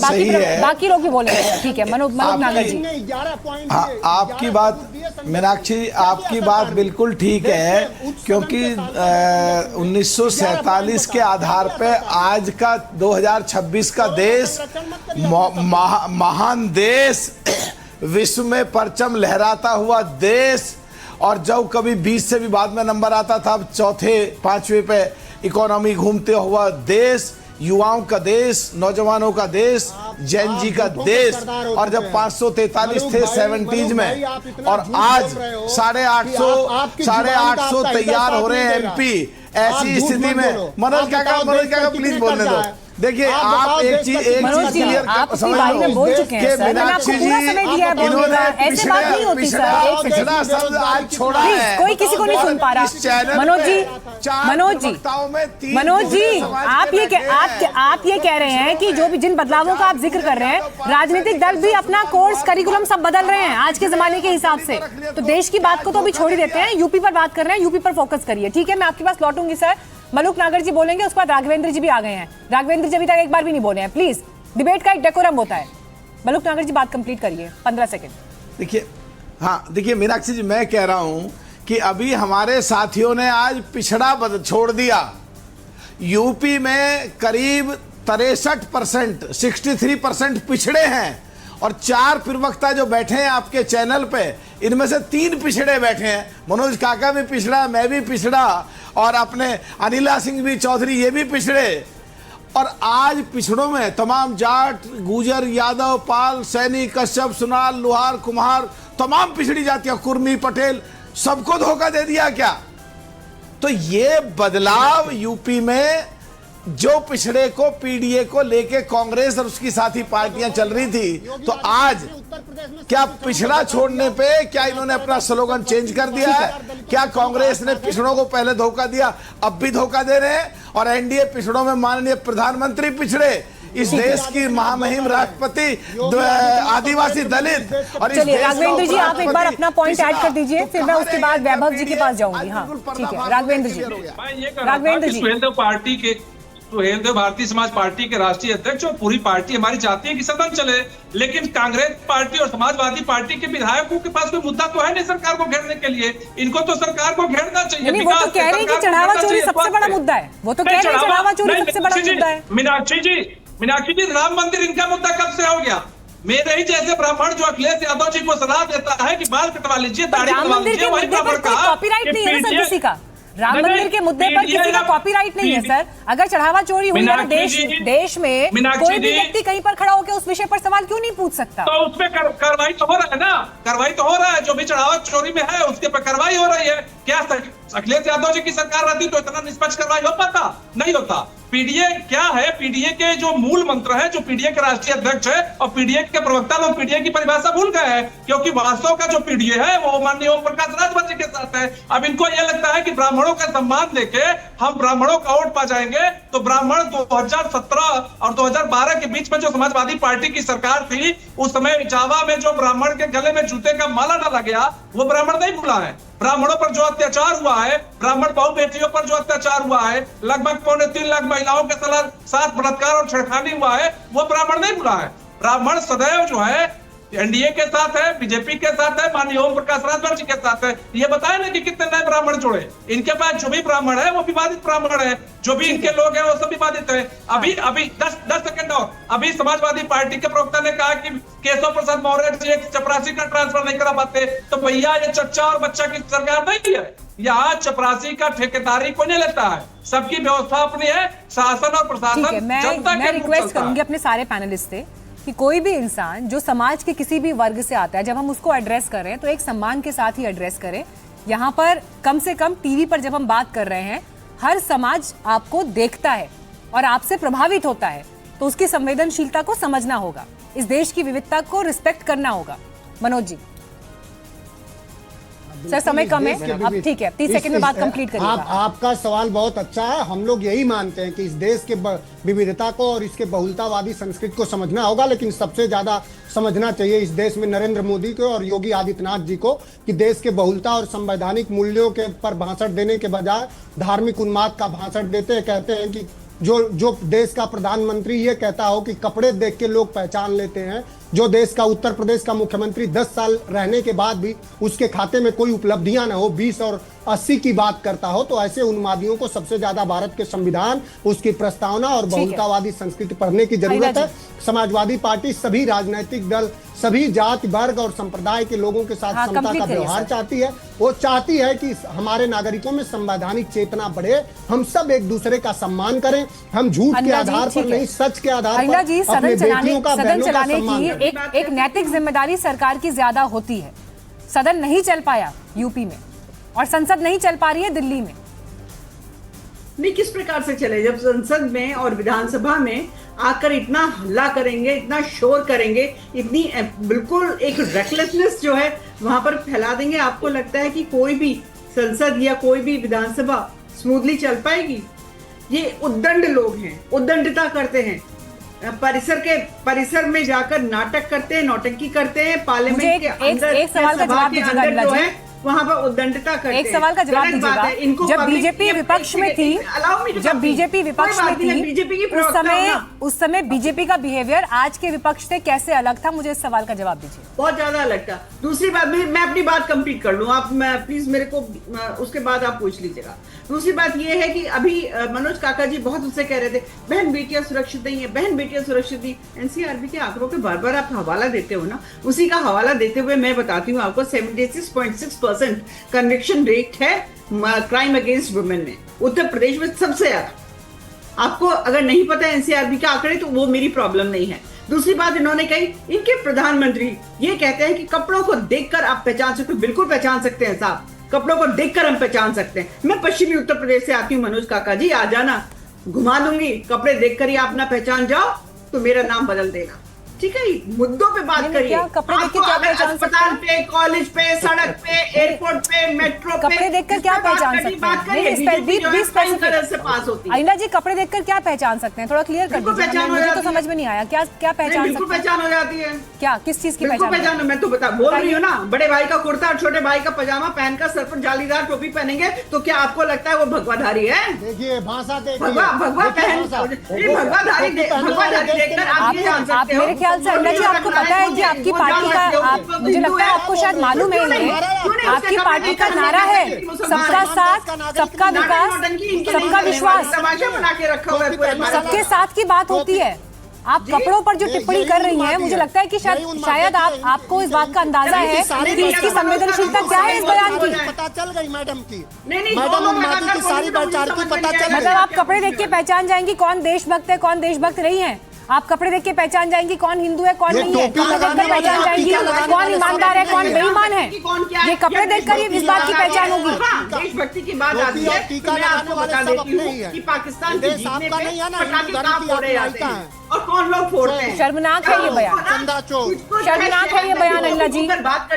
बाकी लोग भी बोलेंगे। ठीक है, मनोज नागर जी, 11 पॉइंट आपकी बात, मीनाक्षी आपकी बात बिल्कुल ठीक है, क्योंकि 1947 के आधार पे आज का 2026 का देश महान देश, विश्व में परचम लहराता हुआ देश, और जब कभी 20 से भी बाद में नंबर आता था, अब चौथे 5वें पे इकोनॉमी घूमते हुआ देश, युवाओं का देश, नौजवानों का देश, जैन जी का देश। और जब 543 थे 70s में, और आज 850 तैयार हो रहे हैं एमपी। ऐसी स्थिति में मनोज काका प्लीज बोलने दो। देखिए, आप एक चीज क्लियर बोल चुके हैं सर, मैंने आपको पूरा समय दिया है बोलने का, ऐसे बात नहीं होती सर। पिछड़ा शब्द आज छोड़ा है, कोई किसी को नहीं सुन पा रहा। मनोज जी, आप ये कह रहे हैं कि जो भी जिन बदलावों का आप जिक्र कर रहे हैं, राजनीतिक दल भी अपना कोर्स करिकुलम सब बदल रहे हैं आज के जमाने के हिसाब से। तो देश की बात को तो अभी छोड़ ही देते हैं, यूपी पर बात कर रहे हैं, यूपी पर फोकस करिए। ठीक है, मैं आपके पास लौटूंगी सर। मलूक नागर जी बोलेंगे, उसके बाद राघवेंद्र जी भी आ गए हैं। राघवेंद्र जी अभी तक एक बार भी नहीं बोले हैं। प्लीज, डिबेट का एक डेकोरम होता है। मलूक नागर जी बात कंप्लीट करिए, 15 सेकंड। देखिए मीनाक्षी जी, मैं कह रहा हूं कि अभी हमारे साथियों ने आज पिछड़ा छोड़ दिया। यूपी में करीब 63%, 63% पिछड़े हैं, और 4 प्रवक्ता जो बैठे हैं आपके चैनल पे, इनमें से 3 पिछड़े बैठे हैं। मनोज काका भी पिछड़ा, मैं भी पिछड़ा, और अपने अनिला सिंह भी चौधरी, ये भी पिछड़े। और आज पिछड़ों में तमाम जाट, गुजर, यादव, पाल, सैनी, कश्यप, सुनार, लोहार, कुम्हार, तमाम पिछड़ी जातियां, कुर्मी, पटेल, सबको धोखा दे दिया क्या? तो ये बदलाव यूपी में जो पिछड़े को, पीडीए को लेके कांग्रेस और उसकी साथी पार्टियां चल रही थी, तो आज क्या पिछड़ा छोड़ने पे क्या इन्होंने अपना स्लोगन चेंज कर दिया है? क्या कांग्रेस ने पिछड़ों को पहले धोखा दिया, अब भी धोखा दे रहे हैं? और एनडीए पिछड़ों में माननीय प्रधानमंत्री पिछड़े, इस देश की महामहिम राष्ट्रपति, आदिवासी दलित, और चलिए राघवेंद्र जी, आप एक बार अपना पॉइंट ऐड कर दीजिए, फिर मैं उसके बाद वैभव जी के पास जाऊंगी। हाँ ठीक है, राघवेंद्र जी। सुहेलदेव भारतीय समाज पार्टी के राष्ट्रीय अध्यक्ष और पूरी पार्टी हमारी चाहती है कि सदन चले, लेकिन कांग्रेस पार्टी और समाजवादी पार्टी के विधायकों के पास कोई मुद्दा तो है नहीं सरकार को घेरने के लिए। इनको तो सरकार को घेरना चाहिए। वो तो कह रहे हैं कि चढ़ावा चोरी सबसे बड़ा मुद्दा है। वो तो कह रहे हैं चढ़ावा चोरी सबसे बड़ा मुद्दा है। मीनाक्षी जी, राम मंदिर इनका मुद्दा कब से हो गया? मेरे ही जैसे ब्राह्मण जो अखिलेश यादव जी को सलाह देता है कि बाल कटवा लीजिए, दाढ़ी कटवा लीजिए, वही ब्राह्मण का कॉपीराइट नहीं है सर किसी का। राम मंदिर के मुद्दे पर किसी का कॉपीराइट नहीं है सर। अगर चढ़ावा चोरी हुई है देश में कोई भी व्यक्ति कहीं पर खड़ा होकर उस विषय पर सवाल क्यों नहीं पूछ सकता? तो उसमें कार्रवाई तो हो रहा है ना, कार्रवाई तो हो रहा है। जो भी चढ़ावा चोरी में है उसके पर कार्रवाई हो रही है। क्या अखिलेश यादव जी की सरकार रहती तो इतना निष्पक्ष कार्रवाई हो पाता? नहीं होता। पीडीए क्या है? पीडीए के जो मूल मंत्र है, जो पीडीए के राष्ट्रीय अध्यक्ष है और पीडीए के प्रवक्ता लोग पीडीए की परिभाषा भूल गए हैं, क्योंकि वास्तव का जो पीडीए है वो माननीय ओम प्रकाश राजभर के साथ है। अब इनको यह लगता है कि ब्राह्मणों का सम्मान देके हम ब्राह्मणों का वोट पा जाएंगे। तो ब्राह्मण 2017 और 2012 के बीच में जो समाजवादी पार्टी की सरकार थी, उस समय जावा में जो ब्राह्मण के गले में जूते का माला डाला गया, वो ब्राह्मण नहीं भूला है। ब्राह्मणों पर जो अत्याचार हुआ है, ब्राह्मण बहु बेटियों पर जो अत्याचार हुआ है, लगभग 3.25 लाख महिलाओं के साथ बलात्कार और छेड़खानी हुआ है, वो ब्राह्मण नहीं भूला है। ब्राह्मण सदैव जो है एनडीए के साथ है, बीजेपी के साथ है, माननीय ओम प्रकाश राजभर जी के साथ है। ये बताए ना कि कितने नए ब्राह्मण जुड़े। इनके पास जो भी ब्राह्मण है वो विवादित ब्राह्मण है, जो भी इनके लोग हैं वो सब विवादित है। अभी 10 सेकंड और, अभी समाजवादी पार्टी के प्रवक्ता ने कहा कि केशव प्रसाद मौर्य जी एक चपरासी का ट्रांसफर नहीं करा पाते। तो भैया ये चच्चा और बच्चा की सरकार नहीं है। यहाँ चपरासी का ठेकेदारी कोई नहीं लेता है, सबकी व्यवस्था अपनी है, शासन और प्रशासन मैं रिक्वेस्ट करूंगी अपने सारे पैनलिस्ट से कि कोई भी इंसान जो समाज के किसी भी वर्ग से आता है, जब हम उसको एड्रेस करें तो एक सम्मान के साथ ही एड्रेस करें। यहाँ पर कम से कम टीवी पर जब हम बात कर रहे हैं, हर समाज आपको देखता है और आपसे प्रभावित होता है, तो उसकी संवेदनशीलता को समझना होगा, इस देश की विविधता को रिस्पेक्ट करना होगा। मनोज जी सर, समय कम है, अब ठीक है, 30 सेकंड में बात कंप्लीट करिएगा। आपका सवाल बहुत अच्छा है। हम लोग यही मानते हैं कि इस देश के विविधता को और इसके बहुलतावादी संस्कृति को समझना होगा, लेकिन सबसे ज्यादा समझना चाहिए इस देश में नरेंद्र मोदी को और योगी आदित्यनाथ जी को कि देश के बहुलता और संवैधानिक मूल्यों के पर भाषण देने के बजाय धार्मिक उन्माद का भाषण देते हैं। कहते हैं कि जो देश का प्रधानमंत्री ये कहता हो कि कपड़े देख के लोग पहचान लेते हैं, जो देश का उत्तर प्रदेश का मुख्यमंत्री 10 साल रहने के बाद भी उसके खाते में कोई उपलब्धियां न हो, 20 और 80 की बात करता हो, तो ऐसे उन्मादियों को सबसे ज्यादा भारत के संविधान, उसकी प्रस्तावना और बहुलतावादी संस्कृति पढ़ने की जरूरत है। समाजवादी पार्टी सभी राजनीतिक दल, सभी जाति वर्ग और संप्रदाय के लोगों के साथ समता का व्यवहार चाहती है। वो चाहती है कि हमारे नागरिकों में संवैधानिक चेतना बढ़े, हम सब एक दूसरे का सम्मान करें, हम झूठ के आधार पर नहीं, सच के आधार पर अपने बेटियों का, बहनों का सम्मान करें। एक नैतिक जिम्मेदारी सरकार की ज्यादा होती है। सदन नहीं चल पाया यूपी में और संसद नहीं चल पा रही है दिल्ली में। नहीं, किस प्रकार से चले जब संसद में और विधानसभा में आकर इतना हल्ला करेंगे, इतना शोर करेंगे, इतनी बिल्कुल एक रेकलेसनेस जो है वहां पर फैला देंगे। आपको लगता है कि कोई भी संसद या कोई भी विधानसभा स्मूथली चल पाएगी? ये उद्दंड लोग हैं, उद्दंडता करते हैं, परिसर में जाकर नाटक करते हैं, नौटंकी करते हैं, पार्लियामेंट के अंदर, एक सवाल का जवाब दीजिएगा जो है वहां पर उद्दंडता करते हैं। एक सवाल का जवाब दीजिएगा। जब बीजेपी विपक्ष में थी, जब बीजेपी विपक्ष में थी, उस समय बीजेपी का बिहेवियर आज के विपक्ष से कैसे अलग था? मुझे इस सवाल का जवाब दीजिए। बहुत ज्यादा अलग था। दूसरी बात, मैं अपनी बात कंप्लीट कर लूं, आप प्लीज मेरे को उसके बाद आप पूछ लीजिएगा। दूसरी बात यह है कि अभी मनोज काका जी बहुत उससे कह रहे थे बहन बेटियां सुरक्षित नहीं है, बहन बेटियां सुरक्षित नहीं। एनसीआरबी के आंकड़ों के बार बार आप हवाला देते हो ना, उसी का हवाला देते हुए मैं बताती हूँ आपको 76.6% कन्विक्शन रेट है क्राइम अगेंस्ट वुमेन में उत्तर प्रदेश में सबसे ज्यादा। आपको अगर नहीं पता है एनसीआरबी के आंकड़े तो वो मेरी प्रॉब्लम नहीं है। दूसरी बात इन्होंने कही, इनके प्रधानमंत्री ये कहते हैं कि कपड़ों को देखकर आप पहचान सकते हो। बिल्कुल पहचान सकते हैं साहब, कपड़ों को देखकर हम पहचान सकते हैं। मैं पश्चिमी उत्तर प्रदेश से आती हूँ मनोज काका जी, आ जाना, घुमा दूंगी, कपड़े देखकर ही आप ना पहचान जाओ तो मेरा नाम बदल देना। ठीक है, मुद्दों पे बात नहीं, करिए। क्या कपड़े देख के आपको क्या अगर पहचान सकते अस्पताल हैं? पे, कॉलेज पे, सड़क पे, एयरपोर्ट पे, मेट्रो पे, कपड़े देखकर क्या इस पे बात पहचान करनी, सकते बात हैं? करिए। नहीं, इस पे बीजेपी जो है, 20 फाइन कलर से पास होती है। अनिला जी, कपड़े देखकर क्या पहचान सकते हैं? थोड़ा क्लियर कर बिल्कुल दीजिए, पहचान हो मुझे तो जाती है। समझ में नहीं आया। क्या क्या पहचान बिल्कुल सकते हैं? पहचान हो जाती है। क्या, किस चीज की बिल्कुल पहचान? पहचान, मैं तो बोल रही हूँ ना, बड़े भाई का कुर्ता और छोटे भाई का पजामा पहनकर सर पर जालीदार टोपी पहनेंगे तो क्या आपको लगता है वो भगवाधारी है? देखिए भाषा देखिए, भगवा पहन, भगवाधारी देखकर आप ये जान सकते हो। मेरे ख्याल से अनिला जी, आपको पता है कि आपकी पार्टी का, मुझे लगता है आपको शायद मालूम है ये, आपकी पार्टी का नारा है सबका साथ, सबका विकास, सबका विश्वास। तमाशा बना के रखा हुआ है पूरे भारत में। सबके साथ की बात होती है। आप कपड़ों पर जो टिप्पणी कर रही हैं, मुझे लगता है कि शायद आपको इस बात का अंदाजा है कि इसकी संवेदनशीलता क्या है इस बयान की। पता चल गई मैडम की, नहीं, मैडम उन्मादी की सारी विचार की पता चल मतलब आप कपड़े देख के पहचान जाएंगी कौन देशभक्त है, कौन देशभक्त नहीं है। आप कपड़े देख के पहचान जाएंगी कौन हिंदू है, कौन नहीं है। कपड़े देखकर पहचान जाएंगी कौन ईमानदार है, कौन बेईमान है। ये कपड़े देखकर ये इस बात की पहचान होगी। देशभक्ति की बात आती है तो मैं आपको बता देती हूँ कि पाकिस्तान के जीतने पे पटाखे कहाँ फोड़े जाते हैं और कौन लोग फोड़ते हैं। शर्मनाक है ये बयान, शर्मनाक है ये बयान अनिला जी।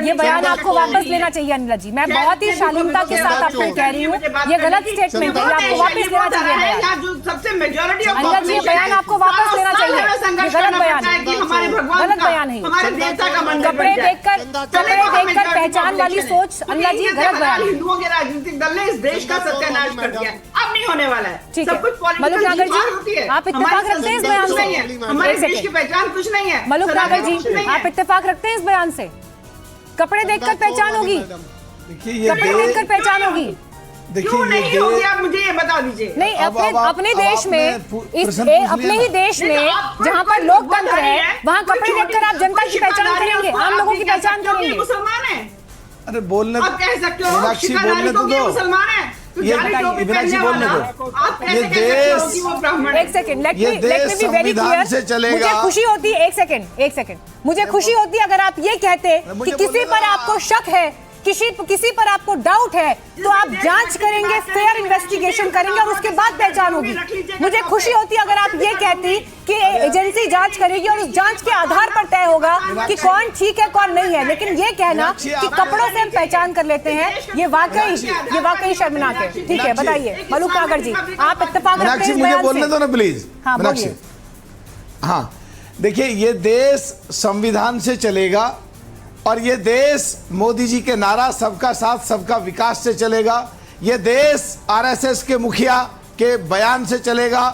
ये बयान आपको वापस लेना चाहिए अनिला जी। मैं बहुत ही शालीनता के साथ आपको कह रही हूँ, ये गलत स्टेटमेंट है, आपको वापस लेना चाहिए बयान। जो सबसे मेजॉरिटी ऑफ अनिला जी, ये बयान आपको वापस लेना चाहिए, ये गलत बयान है, हमारे भगवान गलत बयान है। हमारे देवता का मंदिर कपड़े देखकर पहचान वाली सोच अनिला जी गलत बयान है। हिंदुओं के राजनीतिक दल ने इस देश का सत्यानाश कर दिया, अब नहीं होने वाला है। ठीक सब कुछ है मलुक नागर होती जी, है। आप इत्तेफाक रखते हैं इस बयान से? हमारे देश की पहचान कुछ नहीं है। मलुक नागर जी, आप इत्तेफाक रखते हैं इस बयान से? कपड़े देखकर पहचान होगी, देखिए कपड़े देखकर पहचान होगी। क्यों नहीं होगी, आप मुझे ये बता दीजिए। नहीं, अपने देश में, अपने ही देश में जहाँ पर लोकतंत्र है, वहाँ कपड़े देखकर आप जनता की पहचान करेंगे, आम लोगों की पहचान करेंगे। मुसलमान है, अरे बोलने आप कह सकते हो मीनाक्षी बोलने तो दो, मुसलमान है, ये मीनाक्षी बोलने दो। आप ये कैसे कह सकते हो कि वो ब्राह्मण है? एक सेकंड, लेट ये मी देश बी वेरी संविधान से क्लियर। चलेगा। मुझे खुशी होती, एक सेकंड, मुझे खुशी होती अगर आप ये कहते कि किसी पर आपको शक है, किसी पर आपको डाउट है, तो आप जांच करेंगे, फेयर इन्वेस्टिगेशन करेंगे और उसके बाद पहचान होगी। मुझे खुशी होती अगर आप ये कहती कि एजेंसी जांच करेगी और उस जांच के आधार पर तय होगा कि कौन ठीक है कौन नहीं है। लेकिन ये कहना कि कपड़ों से हम पहचान कर लेते हैं, ये वाकई शर्मनाक है। ठीक है, बताइए मलुक नागर जी, आप इत्तेफाक रखते हैं इस मुझे बयान बोलने से? दो ना प्लीज। हाँ, मीनाक्षी, बोलिए। हाँ देखिए, ये देश संविधान से चलेगा और ये देश मोदी जी के नारा सबका साथ सबका विकास से चलेगा। ये देश आरएसएस के मुखिया के बयान से चलेगा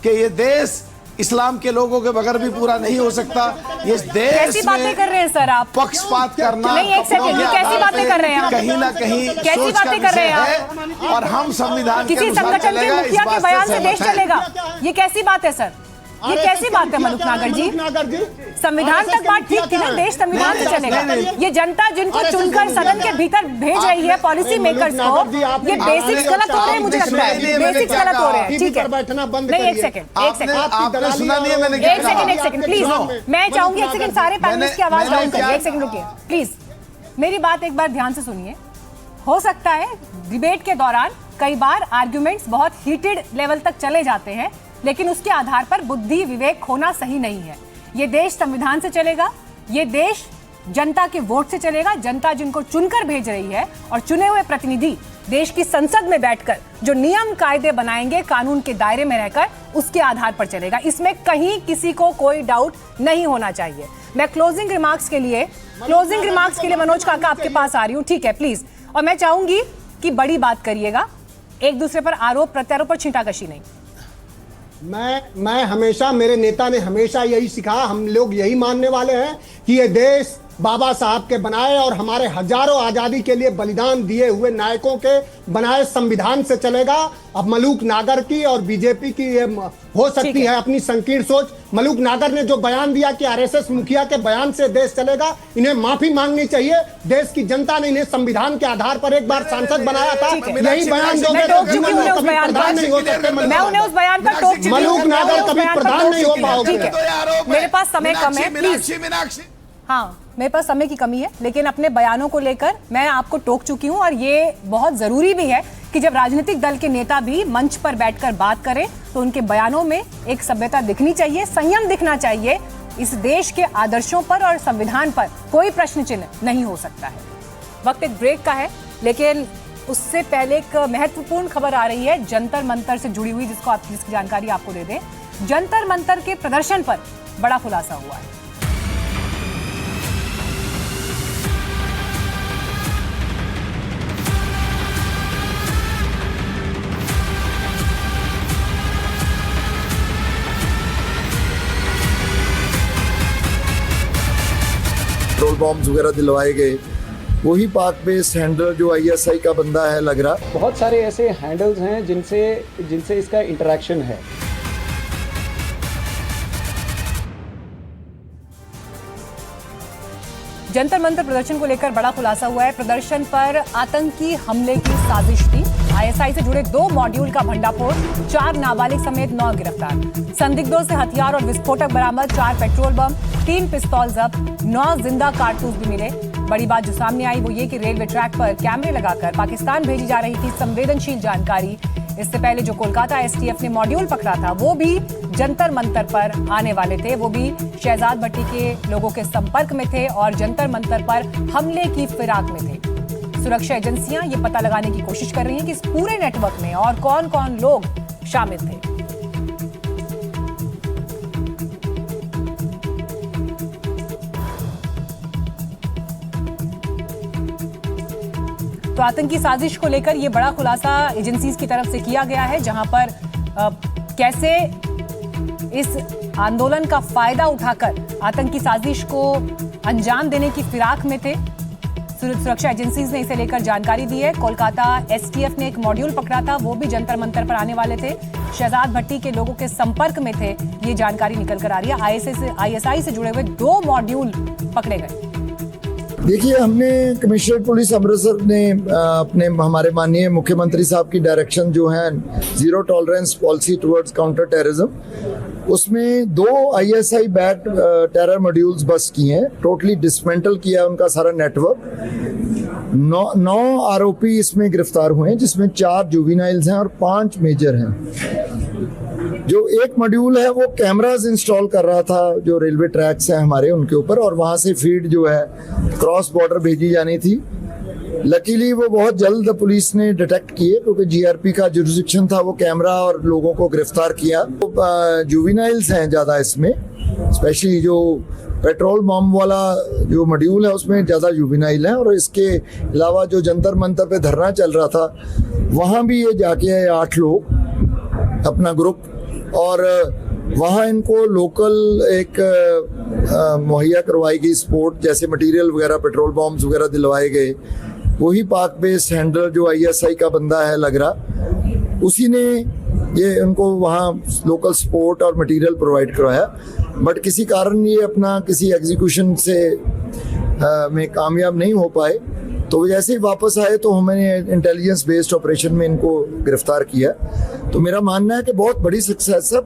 कि ये देश इस्लाम के लोगों के बगैर भी पूरा नहीं हो सकता। ये देश कैसी बातें कर रहे हैं सर आप? पक्षपात करना नहीं, एक सेकंड, ये कैसी बातें कर रहे हैं आप? कहीं ना कहीं कैसी सोच का बातें कर रहे हैं विषय है और हम संविधान के किसी अनुसार संगठन के चलेगा, इस मुखिया के बात बयान से सहमत देश हैं। चलेगा? ये कैसी बात है सर? ये कैसी बात है मलुक नागर जी? संविधान तक बात ठीक थी ना, देश संविधान से चलेगा। ये जनता जिनको चुनकर सदन के भीतर भेज रही है पॉलिसी मेकर्स को, ये बेसिक्स गलत हो रहे हैं, मुझे लगता है बेसिक्स गलत हो रहे हैं। ठीक है, नहीं, एक सेकंड, आपने सुना नहीं है मैंने क्या कहा? एक सेकंड प्लीज, मैं चाहूंगी एक सेकंड, सारे पैनलिस्ट की आवाज डाउन करिए। एक सेकंड रुकिए प्लीज, मेरी बात एक बार ध्यान से सुनिए। हो सकता है डिबेट के दौरान कई बार आर्ग्यूमेंट्स बहुत हीटेड लेवल तक चले जाते हैं, लेकिन उसके आधार पर बुद्धि विवेक खोना सही नहीं है। ये देश संविधान से चलेगा, ये देश जनता के वोट से चलेगा। जनता जिनको चुनकर भेज रही है और चुने हुए प्रतिनिधि देश की संसद में बैठकर जो नियम कायदे बनाएंगे कानून के दायरे में रहकर, उसके आधार पर चलेगा। इसमें कहीं किसी को कोई डाउट नहीं होना चाहिए। मैं क्लोजिंग रिमार्क्स के लिए मनोज काका आपके पास आ रही हूँ, ठीक है प्लीज। और मैं चाहूंगी कि बड़ी बात करिएगा, एक दूसरे पर आरोप प्रत्यारोप पर छींटाकशी नहीं। मैं हमेशा, मेरे नेता ने हमेशा यही सिखाया, हम लोग यही मानने वाले हैं कि ये देश बाबा साहब के बनाए और हमारे हजारों आजादी के लिए बलिदान दिए हुए नायकों के बनाए संविधान से चलेगा। अब मलुक नागर की और बीजेपी की ये हो सकती है अपनी संकीर्ण सोच। मलुक नागर ने जो बयान दिया कि आरएसएस मुखिया के बयान से देश चलेगा, इन्हें माफी मांगनी चाहिए। देश की जनता ने इन्हें संविधान के आधार पर एक बार सांसद बनाया था, यही बयान दोगे तो कभी प्रधान नहीं हो सकते। मैं उन्हें उस बयान पर टोक चुकी हूं, मलुक नागर कभी प्रधान नहीं हो पाओगे। मेरे पास समय कम है, प्लीज। हाँ, मेरे पास समय की कमी है, लेकिन अपने बयानों को लेकर मैं आपको टोक चुकी हूं और ये बहुत जरूरी भी है कि जब राजनीतिक दल के नेता भी मंच पर बैठकर बात करें तो उनके बयानों में एक सभ्यता दिखनी चाहिए, संयम दिखना चाहिए इस देश के आदर्शों पर और संविधान पर कोई प्रश्न चिन्ह नहीं हो सकता है। वक्त एक ब्रेक का है, लेकिन उससे पहले एक महत्वपूर्ण खबर आ रही है जंतर मंतर से जुड़ी हुई, जिसकी जानकारी आपको दे दें। जंतर मंतर के प्रदर्शन पर बड़ा खुलासा हुआ है। पेट्रोल बॉम्ब्स वगैरह दिलवाए गए, वही पाक बेस्ड हैंडल जो आईएसआई का बंदा है लग रहा। बहुत सारे ऐसे हैंडल्स हैं जिनसे इसका इंटरेक्शन है। जंतर मंतर प्रदर्शन को लेकर बड़ा खुलासा हुआ है। प्रदर्शन पर आतंकी हमले की साजिश थी। आईएसआई से जुड़े 2 मॉड्यूल का भंडाफोड़, 4 नाबालिग समेत 9 गिरफ्तार। संदिग्धों से हथियार और विस्फोटक बरामद, 4 पेट्रोल बम, 3 पिस्तौल जब्त, 9 जिंदा कारतूस भी मिले। बड़ी बात जो सामने आई वो ये कि रेलवे ट्रैक पर कैमरे लगाकर पाकिस्तान भेजी जा रही थी संवेदनशील जानकारी। इससे पहले जो कोलकाता एसटीएफ ने मॉड्यूल पकड़ा था वो भी जंतर मंतर पर आने वाले थे, वो भी शहजाद भट्टी के लोगों के संपर्क में थे और जंतर मंतर पर हमले की फिराक में थे। सुरक्षा एजेंसियां ये पता लगाने की कोशिश कर रही हैं कि इस पूरे नेटवर्क में और कौन कौन लोग शामिल थे। तो आतंकी साजिश को लेकर यह बड़ा खुलासा एजेंसीज की तरफ से किया गया है, जहां पर कैसे इस आंदोलन का फायदा उठाकर आतंकी साजिश को अंजाम देने की फिराक में थे। सुरक्षा एजेंसीज ने इसे लेकर जानकारी दी है। कोलकाता एसटीएफ ने एक मॉड्यूल पकड़ा था, वो भी जंतर मंतर पर आने वाले थे। शहजाद भट्टी के लोगों के संपर्क में थे, ये जानकारी निकल कर आ रही है। आईएसआई से जुड़े हुए 2 मॉड्यूल पकड़े गए। देखिए, हमने कमिश्नर पुलिस अमृतसर ने अपने हमारे माननीय मुख्यमंत्री साहब की डायरेक्शन जो है zero tolerance policy towards counter terrorism, उसमें 2 ISI backed terror modules bust किए हैं। टोटली डिसमेंटल किया उनका सारा नेटवर्क। 9 आरोपी इसमें गिरफ्तार हुए हैं, जिसमें 4 जुवेनाइल्स हैं और 5 मेजर हैं। जो एक मॉड्यूल है वो कैमरास इंस्टॉल कर रहा था जो रेलवे ट्रैक्स हैं हमारे उनके ऊपर, और वहाँ से फीड जो है क्रॉस बॉर्डर भेजी जानी थी। लकीली वो बहुत जल्द पुलिस ने डिटेक्ट किए, क्योंकि जीआरपी का जुरिस्डिक्शन था, वो कैमरा और लोगों को गिरफ्तार किया। तो जुवेनाइल्स हैं ज़्यादा इसमें, स्पेशली जो पेट्रोल बम वाला जो मॉड्यूल है उसमें ज़्यादा जुवेनाइल हैं। और इसके अलावा जो जंतर मंतर पे धरना चल रहा था वहाँ भी ये जाके 8 लोग अपना ग्रुप, और वहाँ इनको लोकल एक मुहैया करवाई गई सपोर्ट, जैसे मटेरियल वगैरह, पेट्रोल बॉम्ब्स वगैरह दिलवाए गए। वही पाक बेस्ड हैंडल जो आईएसआई का बंदा है लग रहा, उसी ने ये उनको वहाँ लोकल सपोर्ट और मटेरियल प्रोवाइड करवाया। बट किसी कारण ये अपना किसी एग्जीक्यूशन से में कामयाब नहीं हो पाए। तो जैसे ही वापस आए तो हमने इंटेलिजेंस बेस्ड ऑपरेशन में इनको गिरफ्तार किया। तो मेरा मानना है कि बहुत बड़ी सक्सेस है।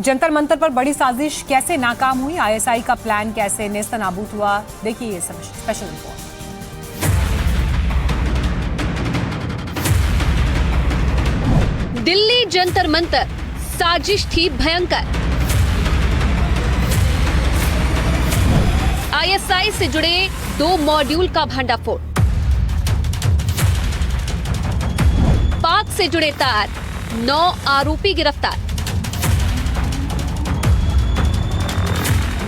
जंतर मंतर पर बड़ी साजिश कैसे नाकाम हुई, आईएसआई का प्लान कैसे नेस्तनाबूद हुआ, देखिए ये स्पेशल रिपोर्ट। दिल्ली जंतर मंतर साजिश थी भयंकर। आईएसआई से जुड़े 2 मॉड्यूल का भंडाफोड़, पाक से जुड़े तार, 9 आरोपी गिरफ्तार।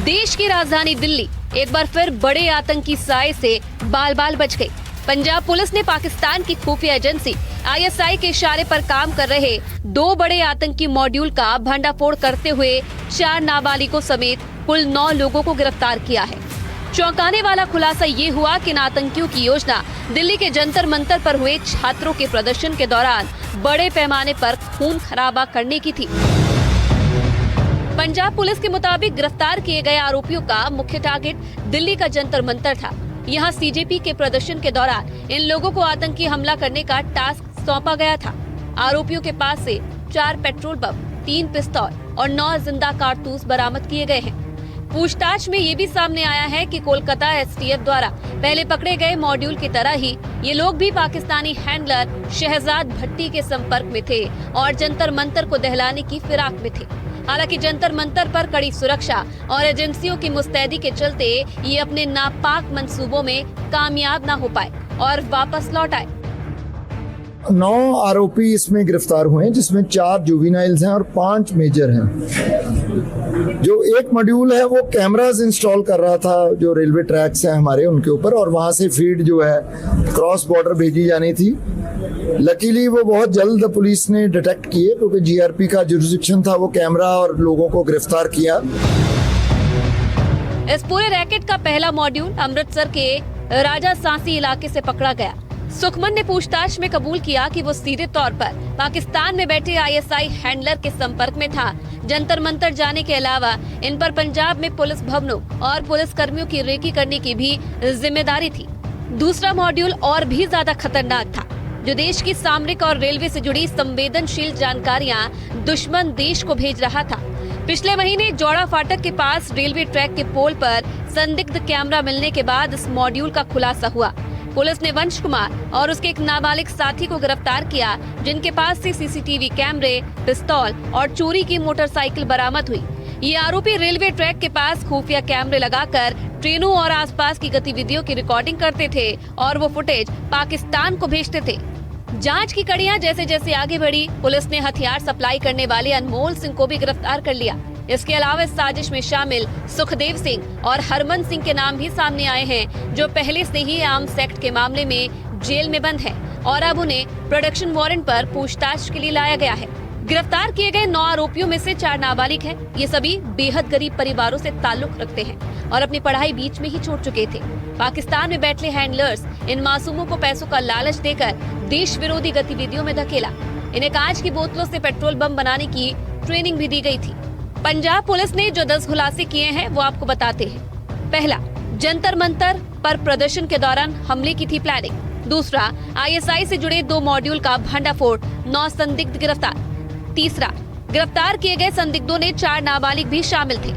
देश की राजधानी दिल्ली एक बार फिर बड़े आतंकी साए से बाल बाल बच गई। पंजाब पुलिस ने पाकिस्तान की खुफिया एजेंसी आईएसआई के इशारे पर काम कर रहे 2 बड़े आतंकी मॉड्यूल का भंडाफोड़ करते हुए 4 नाबालिगों समेत कुल 9 लोगों को गिरफ्तार किया है। चौंकाने वाला खुलासा ये हुआ कि इन आतंकियों की योजना दिल्ली के जंतर मंतर पर हुए छात्रों के प्रदर्शन के दौरान बड़े पैमाने पर खून खराबा करने की थी। पंजाब पुलिस के मुताबिक गिरफ्तार किए गए आरोपियों का मुख्य टारगेट दिल्ली का जंतर मंतर था। यहाँ सीजेपी के प्रदर्शन के दौरान इन लोगों को आतंकी हमला करने का टास्क सौंपा गया था। आरोपियों के पास से 4 पेट्रोल बम, 3 पिस्तौल और 9 जिंदा कारतूस बरामद किए गए हैं। पूछताछ में ये भी सामने आया है कि कोलकाता एसटीएफ द्वारा पहले पकड़े गए मॉड्यूल की तरह ही ये लोग भी पाकिस्तानी हैंडलर शहजाद भट्टी के संपर्क में थे और जंतर मंतर को दहलाने की फिराक में थे। हालांकि जंतर मंतर पर कड़ी सुरक्षा और एजेंसियों की मुस्तैदी के चलते ये अपने नापाक मंसूबों में कामयाब न हो पाए और वापस लौट आए। 9 आरोपी इसमें गिरफ्तार हुए हैं, जिसमें 4 जुवेनाइल्स हैं और 5 मेजर हैं। जो एक मॉड्यूल है वो कैमरास इंस्टॉल कर रहा था जो रेलवे ट्रैक्स हैं हमारे उनके ऊपर, और वहां से फीड जो है क्रॉस बॉर्डर भेजी जानी थी। लकीली वो बहुत जल्द पुलिस ने डिटेक्ट किए, क्योंकि जीआरपी का जुरिसडिक्शन था, वो कैमरा और लोगों को गिरफ्तार किया। इस पूरे रैकेट का पहला मॉड्यूल अमृतसर के राजा सांसी इलाके से पकड़ा गया। सुखमन ने पूछताछ में कबूल किया कि वो सीधे तौर पर पाकिस्तान में बैठे आईएसआई हैंडलर के संपर्क में था। जंतर मंतर जाने के अलावा इन पर पंजाब में पुलिस भवनों और पुलिस कर्मियों की रेकी करने की भी जिम्मेदारी थी। दूसरा मॉड्यूल और भी ज्यादा खतरनाक था, जो देश की सामरिक और रेलवे से जुड़ी संवेदनशील जानकारियां दुश्मन देश को भेज रहा था। पिछले महीने जोड़ा फाटक के पास रेलवे ट्रैक के पोल पर संदिग्ध कैमरा मिलने के बाद इस मॉड्यूल का खुलासा हुआ। पुलिस ने वंश कुमार और उसके एक नाबालिग साथी को गिरफ्तार किया, जिनके पास से सीसीटीवी कैमरे, पिस्तौल और चोरी की मोटरसाइकिल बरामद हुई। ये आरोपी रेलवे ट्रैक के पास खुफिया कैमरे लगाकर ट्रेनों और आसपास की गतिविधियों की रिकॉर्डिंग करते थे और वो फुटेज पाकिस्तान को भेजते थे। जांच की कड़ियां जैसे जैसे आगे बढ़ी, पुलिस ने हथियार सप्लाई करने वाले अनमोल सिंह को भी गिरफ्तार कर लिया। इसके अलावा इस साजिश में शामिल सुखदेव सिंह और हरमन सिंह के नाम भी सामने आए हैं, जो पहले से ही आर्म्स एक्ट के मामले में जेल में बंद है और अब उन्हें प्रोडक्शन वारंट पर पूछताछ के लिए लाया गया है। गिरफ्तार किए गए 9 आरोपियों में से 4 नाबालिग हैं। ये सभी बेहद गरीब परिवारों से ताल्लुक रखते हैं और अपनी पढ़ाई बीच में ही छोड़ चुके थे। पाकिस्तान में बैठे हैंडलर्स इन मासूमों को पैसों का लालच देकर देश विरोधी गतिविधियों में धकेला। इन्हें कांच की बोतलों से पेट्रोल बम बनाने की ट्रेनिंग भी दी गई थी। पंजाब पुलिस ने जो 10 खुलासे किए हैं वो आपको बताते हैं। पहला, जंतर मंतर पर प्रदर्शन के दौरान हमले की थी प्लानिंग। दूसरा, आईएसआई से जुड़े 2 मॉड्यूल का भंडाफोड़, 9 संदिग्ध गिरफ्तार। तीसरा, गिरफ्तार किए गए संदिग्धों ने 4 नाबालिग भी शामिल थे।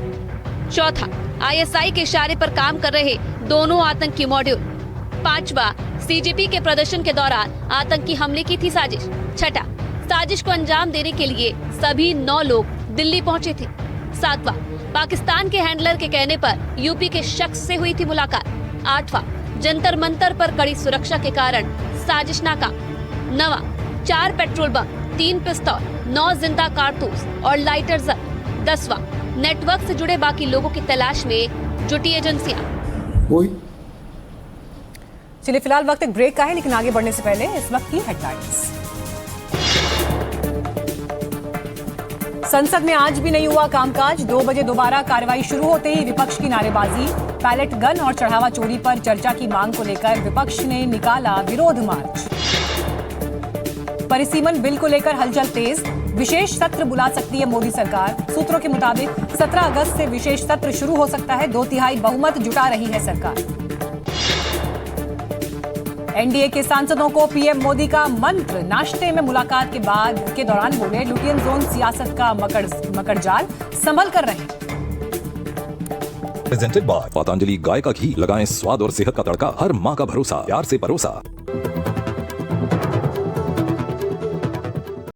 चौथा, आईएसआई के इशारे पर काम कर रहे दोनों आतंकी मॉड्यूल। 5वां, सीजेपी के प्रदर्शन के दौरान आतंकी हमले की थी साजिश। छठा, साजिश को अंजाम देने के लिए सभी 9 लोग दिल्ली पहुंचे थे। 7वां, पाकिस्तान के हैंडलर के कहने पर यूपी के शख्स से हुई थी मुलाकात। 8वां, जंतर मंतर पर कड़ी सुरक्षा के कारण साजिश नाकाम। 9वां, 4 पेट्रोल बम, 3 पिस्तौल, 9 जिंदा कारतूस और लाइटर जब्त। 10वां, नेटवर्क से जुड़े बाकी लोगों की तलाश में जुटी एजेंसियां। चलिए फिलहाल वक्त एक ब्रेक का है, लेकिन आगे बढ़ने से पहले इस वक्त की हेडलाइंस। संसद में आज भी नहीं हुआ कामकाज। 2 बजे दोबारा कार्रवाई शुरू होते ही विपक्ष की नारेबाजी, पैलेट गन और चढ़ावा चोरी पर चर्चा की मांग को लेकर विपक्ष ने निकाला विरोध मार्च। परिसीमन बिल को लेकर हलचल तेज, विशेष सत्र बुला सकती है मोदी सरकार। सूत्रों के मुताबिक 17 अगस्त से विशेष सत्र शुरू हो सकता है। 2/3 बहुमत जुटा रही है सरकार। एनडीए के सांसदों को पीएम मोदी का मंत्र, नाश्ते में मुलाकात के दौरान बोले लुटियन जोन सियासत का मकड़जाल संभल कर रहे। प्रेजेंटेड बाय पतंजलि गाय का घी, लगाएं स्वाद और सेहत का तड़का, हर मां का भरोसा, प्यार से परोसा।